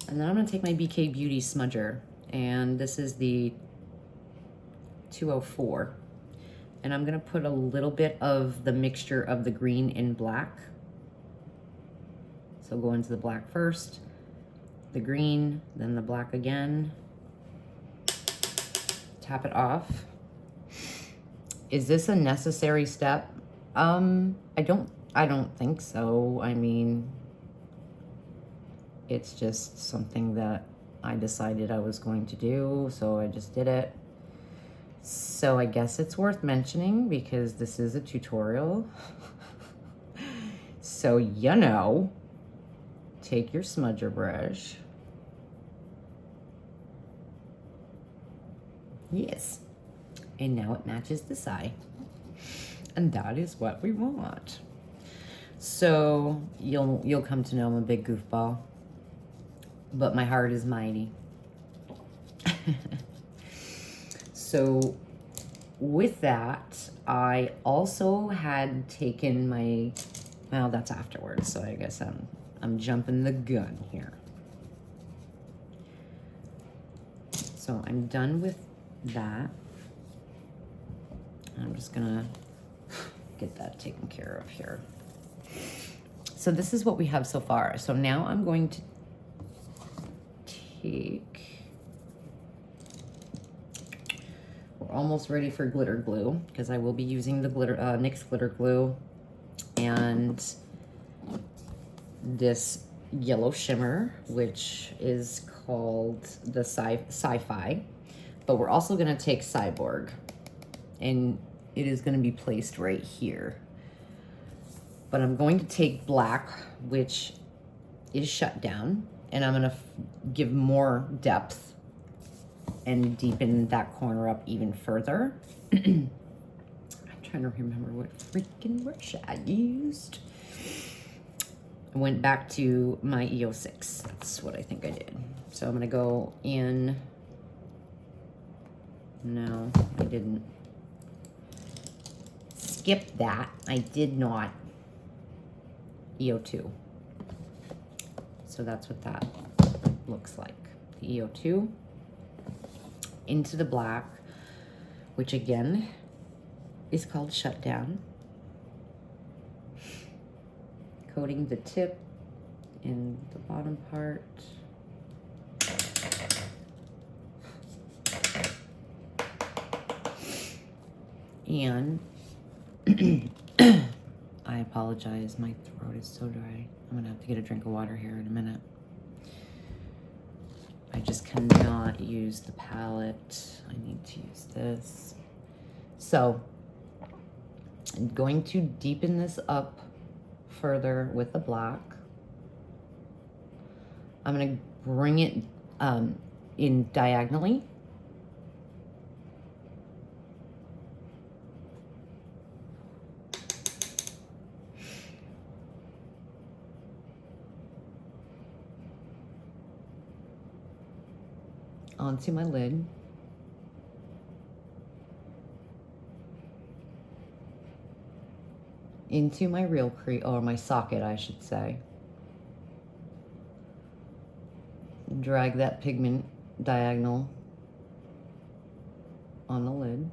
And then I'm gonna take my BK Beauty smudger, and this is the 204. And I'm gonna put a little bit of the mixture of the green and black. So go into the black first, the green, then the black again. Tap it off. Is this a necessary step? I don't think so. I mean, it's just something that I decided I was going to do, so I just did it. So I guess it's worth mentioning because this is a tutorial. So, you know, take your smudger brush. Yes. And now it matches this eye. And that is what we want. So you'll come to know I'm a big goofball. But my heart is mighty. So with that, I also had taken my, well, that's afterwards, so I guess I'm jumping the gun here. So I'm done with that. I'm just gonna get that taken care of here. So this is what we have so far. So now I'm going to take, we're almost ready for glitter glue because I will be using the glitter NYX glitter glue and this yellow shimmer, which is called the Sci-Fi, but we're also gonna take Cyborg, and it is gonna be placed right here. But I'm going to take black, which is shut down, and I'm gonna give more depth and deepen that corner up even further. I'm trying to remember what freaking brush I used. I went back to my EO6. That's what I think I did. So I'm gonna go in. No, I didn't. Skip that. I did not. EO2. So that's what that looks like. The EO2 into the black, which again is called Shutdown. Coating the tip in the bottom part. And I apologize, my throat is so dry. I'm gonna have to get a drink of water here in a minute. I just cannot use the palette. I need to use this. So I'm going to deepen this up further with the black. I'm gonna bring it in diagonally. Onto my lid. Into my real crease, or my socket, I should say. Drag that pigment diagonal on the lid.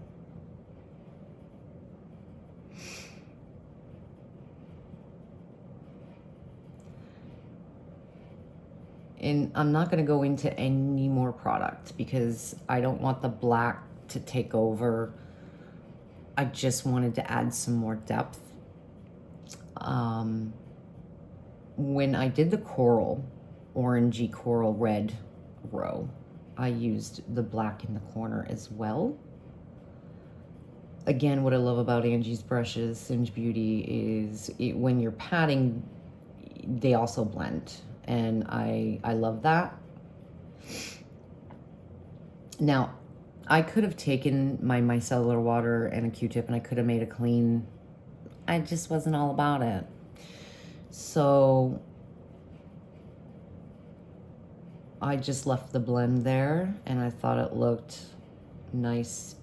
And I'm not going to go into any more product because I don't want the black to take over. I just wanted to add some more depth. When I did the coral, orangey coral red row, I used the black in the corner as well. Again, what I love about Angie's brushes, Singe Beauty, is when you're patting, they also blend. And I love that. Now, I could have taken my micellar water and a Q-tip and I could have made a clean. I just wasn't all about it. So I just left the blend there and I thought it looked nice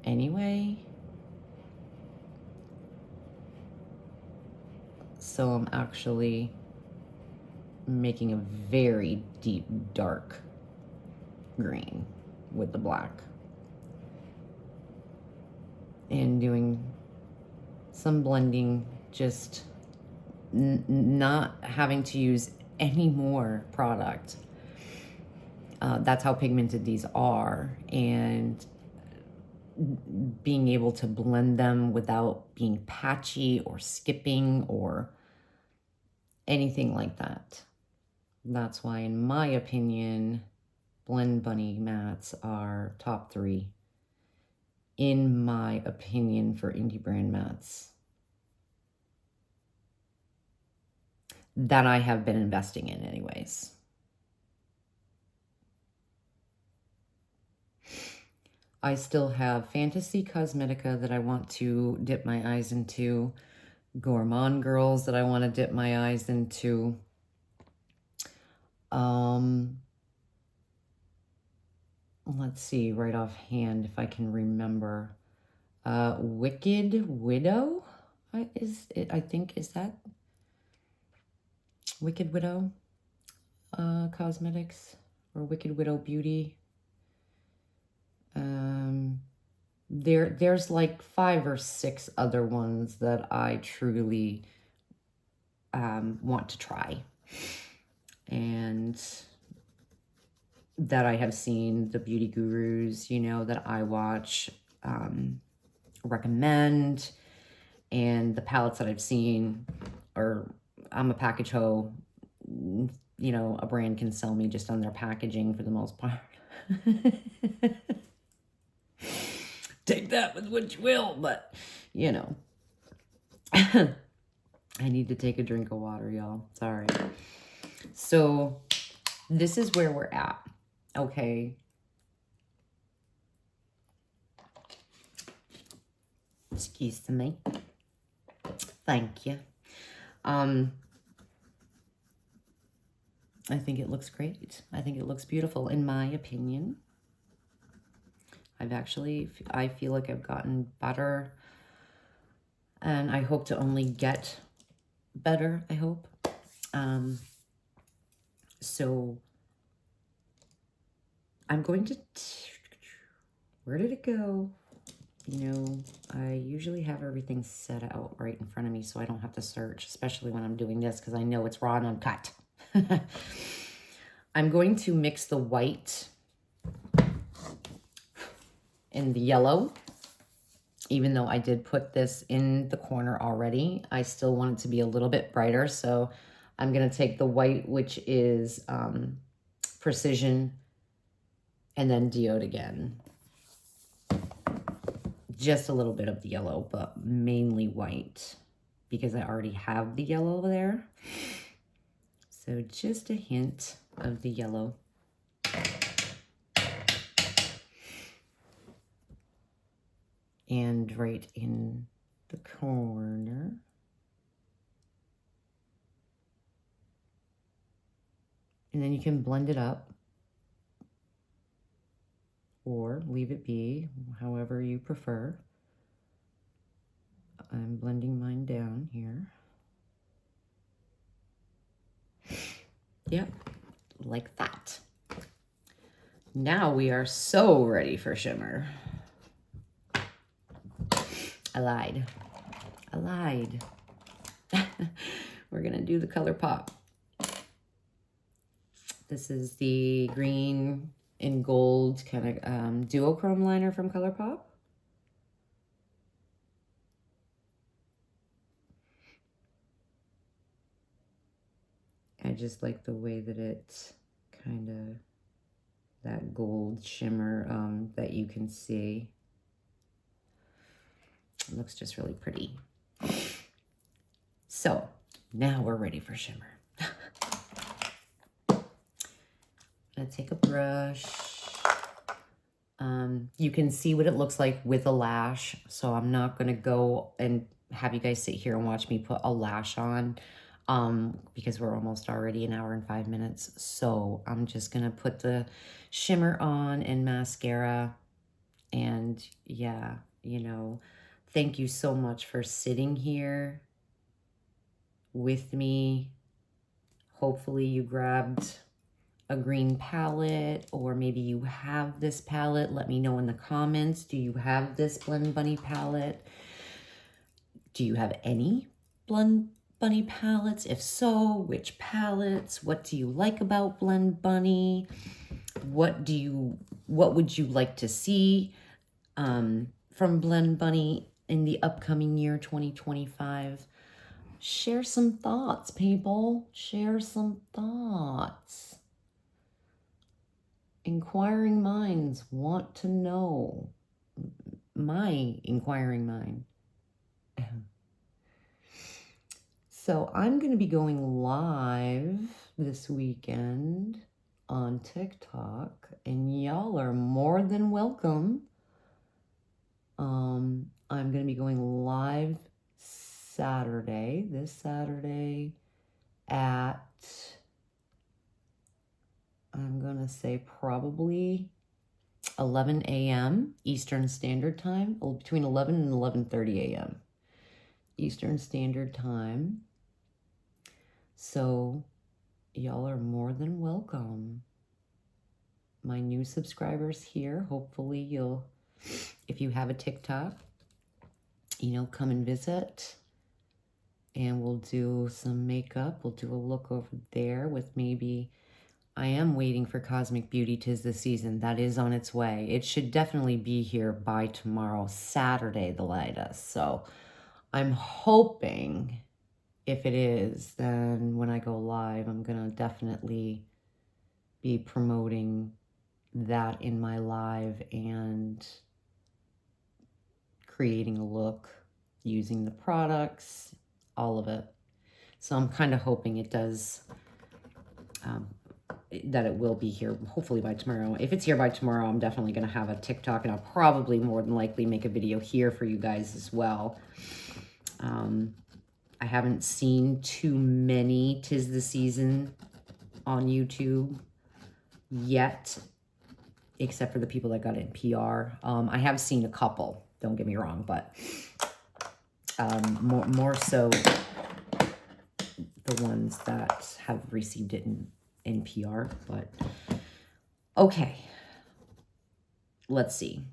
anyway. So I'm actually making a very deep dark green with the black. and doing some blending, just not having to use any more product. That's how pigmented these are, and being able to blend them without being patchy or skipping or anything like that. That's why, in my opinion, Blend Bunny mats are top 3, in my opinion, for indie brand mats that I have been investing in anyways. I still have Fantasy Cosmetica that I want to dip my eyes into, Gourmand Girls that I want to dip my eyes into. Let's see right offhand if I can remember. Wicked Widow, I think is that Wicked Widow Cosmetics, or Wicked Widow Beauty. There's like 5 or 6 other ones that I truly want to try, and that I have seen the beauty gurus, that I watch, recommend, and the palettes that I've seen are, I'm a package hoe. A brand can sell me just on their packaging for the most part. Take that with what you will, but I need to take a drink of water, y'all. Sorry. So this is where we're at. Okay. Excuse me. Thank you. I think it looks great. I think it looks beautiful, in my opinion. I feel like I've gotten better, and I hope to only get better, I hope. So I'm going to, where did it go? I usually have everything set out right in front of me so I don't have to search, especially when I'm doing this, because I know it's raw and uncut. I'm going to mix the white and the yellow. Even though I did put this in the corner already, I still want it to be a little bit brighter. So I'm going to take the white, which is Precision, and then Deode again. Just a little bit of the yellow, but mainly white, because I already have the yellow there. So just a hint of the yellow. And right in the corner. And then you can blend it up or leave it be, however you prefer. I'm blending mine down here. Yep, like that. Now we are so ready for shimmer. I lied. We're gonna do the ColourPop. This is the green and gold kind of duochrome liner from ColourPop. I just like the way that it's kind of that gold shimmer that you can see. It looks just really pretty. So now we're ready for shimmer. I'm gonna take a brush. You can see what it looks like with a lash, so I'm not gonna go and have you guys sit here and watch me put a lash on, because we're almost already an hour and 5 minutes. So I'm just gonna put the shimmer on and mascara, and yeah, thank you so much for sitting here with me. Hopefully you grabbed a green palette, or maybe you have this palette, let me know in the comments. Do you have this Blend Bunny palette? Do you have any Blend Bunny palettes? If so, which palettes? What do you like about Blend Bunny? What would you like to see from Blend Bunny in the upcoming year, 2025? Share some thoughts, people. Share some thoughts. Inquiring minds want to know. My inquiring mind. So I'm going to be going live this weekend on TikTok, and y'all are more than welcome. I'm going to be going live this Saturday at, I'm going to say probably 11 a.m. Eastern Standard Time, between 11 and 11:30 a.m. Eastern Standard Time. So y'all are more than welcome. My new subscribers here, hopefully you'll, if you have a TikTok, come and visit. And we'll do some makeup. We'll do a look over there with maybe, I am waiting for Cosmic Beauty 'Tis the Season. That is on its way. It should definitely be here by tomorrow, Saturday, the latest. So I'm hoping, if it is, then when I go live, I'm going to definitely be promoting that in my live and creating a look, using the products, all of it. So I'm kind of hoping it does, that it will be here hopefully by tomorrow. If it's here by tomorrow, I'm definitely going to have a TikTok, and I'll probably more than likely make a video here for you guys as well. I haven't seen too many 'Tis the Season on YouTube yet, except for the people that got it in PR. I have seen a couple, don't get me wrong, but more so the ones that have received it in PR. But okay, let's see.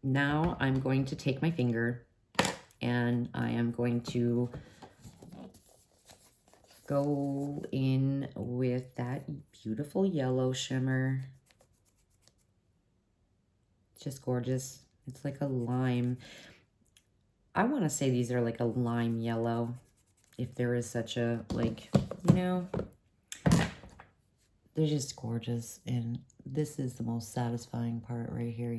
Now I'm going to take my finger and I am going to go in with that beautiful yellow shimmer. It's just gorgeous. It's like a lime. I want to say these are like a lime yellow, if there is such a, like, they're just gorgeous. And this is the most satisfying part right here,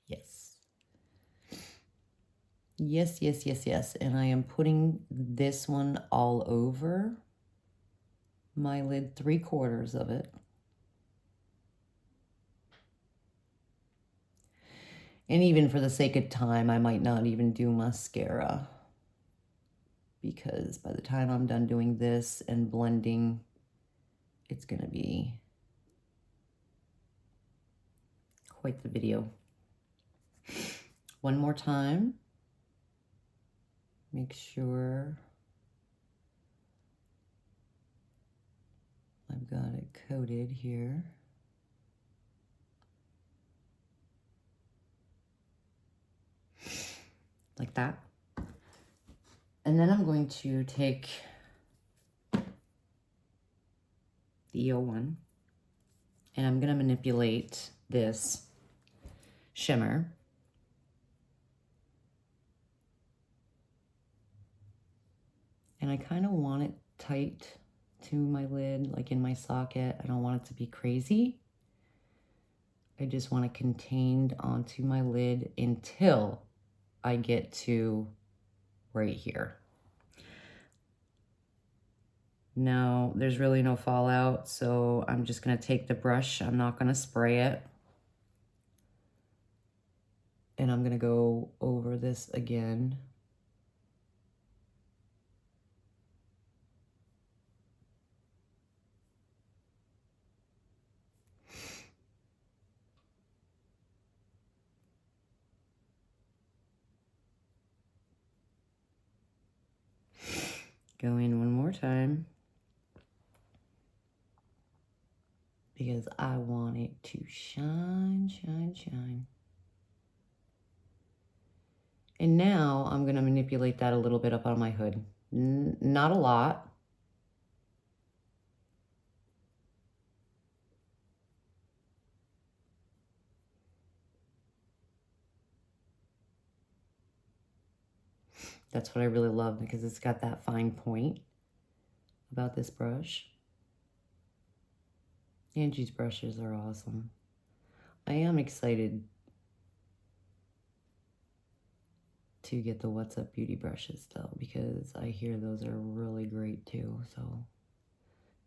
Yes. Yes, yes, yes, yes. And I am putting this one all over my lid, 3/4 of it. And even for the sake of time, I might not even do mascara, because by the time I'm done doing this and blending, it's going to be quite the video. One more time. Make sure I've got it coated here. Like that. And then I'm going to take the E01 and I'm going to manipulate this shimmer. And I kind of want it tight to my lid, like in my socket. I don't want it to be crazy. I just want it contained onto my lid until I get to right here. Now, there's really no fallout, so I'm just going to take the brush. I'm not going to spray it. And I'm going to go over this again. Go in one more time. Because I want it to shine, shine, shine. And now I'm going to manipulate that a little bit up on my hood. Not a lot. That's what I really love because it's got that fine point about this brush. Angie's brushes are awesome. I am excited to get the What's Up Beauty brushes though, because I hear those are really great too. So,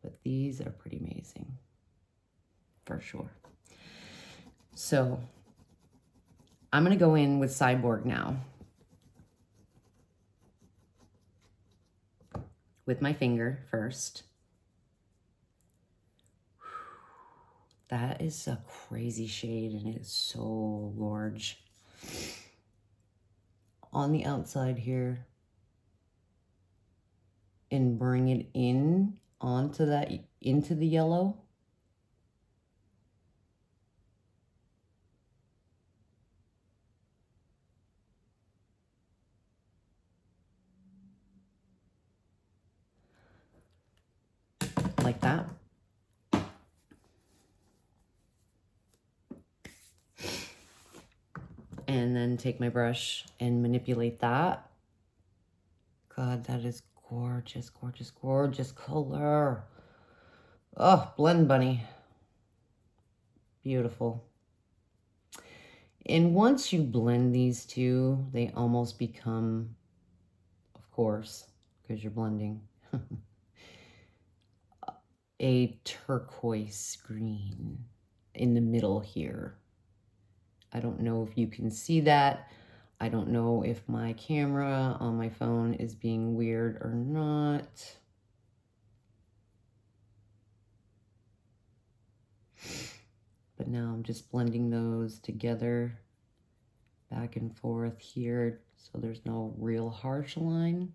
but these are pretty amazing for sure. So I'm going to go in with Cyborg now with my finger first. That is a crazy shade and it is so gorge. On the outside here, and bring it in onto that, into the yellow. Like that. And then take my brush and manipulate that. God, that is gorgeous, gorgeous, gorgeous color. Oh, blend bunny. Beautiful. And once you blend these two, they almost become, of course, because you're blending, a turquoise green in the middle here. I don't know if you can see that. I don't know if my camera on my phone is being weird or not. But now I'm just blending those together back and forth here so there's no real harsh line.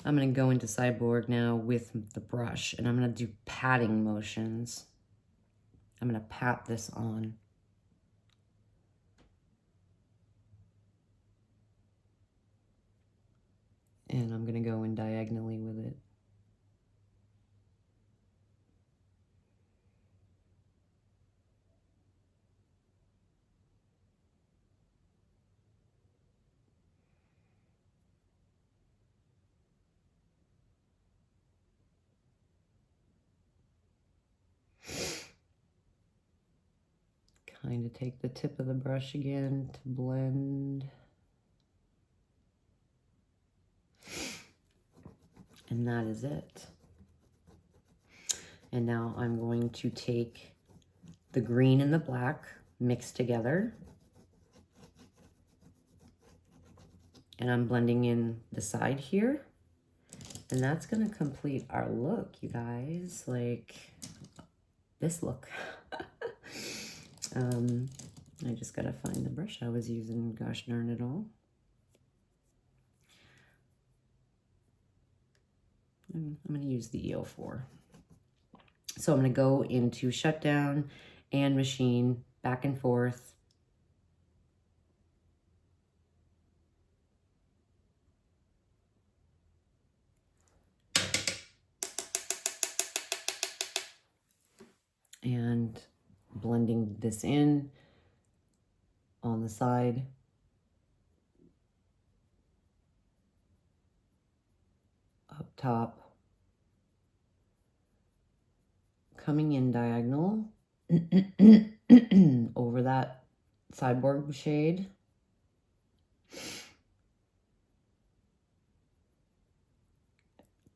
I'm going to go into Cyborg now with the brush, and I'm going to do patting motions. I'm going to pat this on. And I'm going to go in diagonally with it. Kind of take the tip of the brush again to blend. And that is it. And now I'm going to take the green and the black mixed together. And I'm blending in the side here. And that's going to complete our look, you guys. Like this look. I just got to find the brush I was using. Gosh darn it all. I'm going to use the EO4. So I'm going to go into shutdown and machine back and forth. And blending this in on the side. Up top. Coming in diagonal over that Cyborg shade.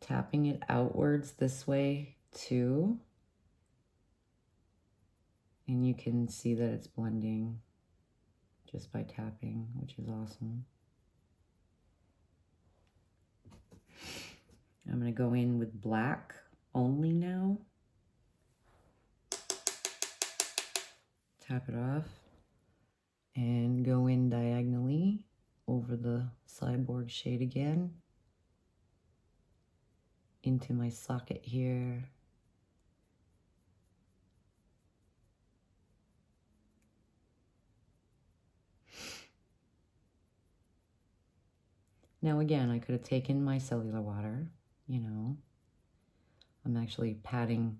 Tapping it outwards this way too. And you can see that it's blending just by tapping, which is awesome. I'm going to go in with black only now. Tap it off and go in diagonally over the Cyborg shade again into my socket here. Now again, I could have taken my cellular water, you know. I'm actually patting,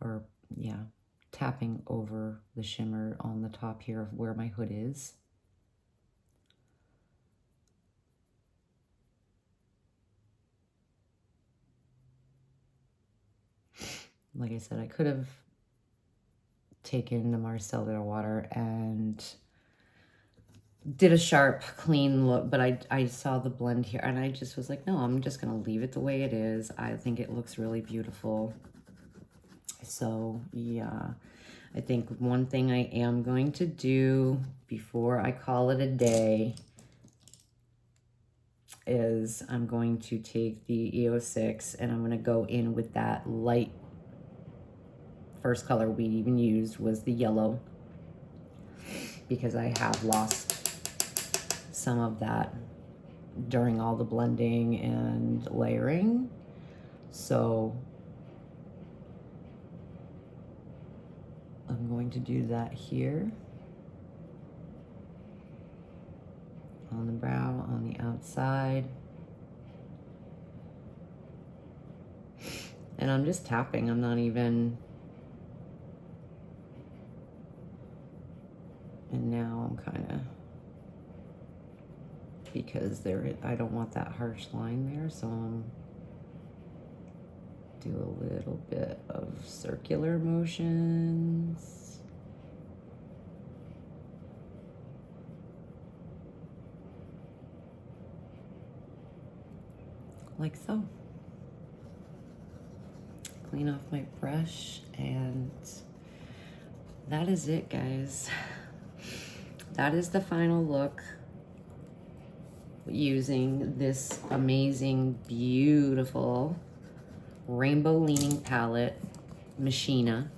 or yeah, tapping over the shimmer on the top here of where my hood is. Like I said, I could have taken the micellar water and did a sharp, clean look, but I saw the blend here and I just was like, no, I'm just gonna leave it the way it is. I think it looks really beautiful. So yeah, I think one thing I am going to do before I call it a day is I'm going to take the EO6 and I'm gonna go in with that light. First color we even used was the yellow, because I have lost some of that during all the blending and layering. So I'm going to do that here on the brow, on the outside. And I'm just tapping, I'm not even, and now I'm kind of, because I don't want that harsh line there, so I'm do a little bit of circular motions. Like so. Clean off my brush, and that is it, guys. That is the final look using this amazing, beautiful rainbow leaning palette, MACHINA,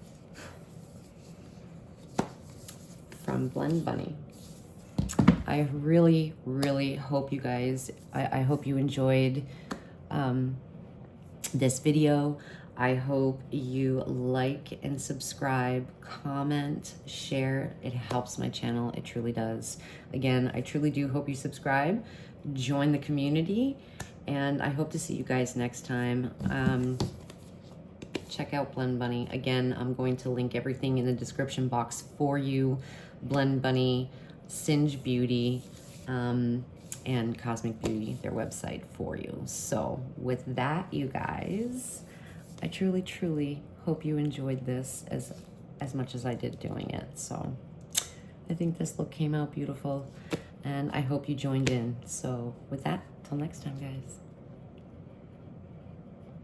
from Blend Bunny. I really, really hope you guys, I hope you enjoyed this video. I hope you like and subscribe, comment, share. It helps my channel. It truly does. Again, I truly do hope you subscribe, join the community, and I hope to see you guys next time. Check out Blend Bunny. Again, I'm going to link everything in the description box for you. Blend Bunny, Singe Beauty, and Cosmic Beauty, their website for you. So with that, you guys, I truly, truly hope you enjoyed this as much as I did doing it. So I think this look came out beautiful, and I hope you joined in. So with that, till next time, guys.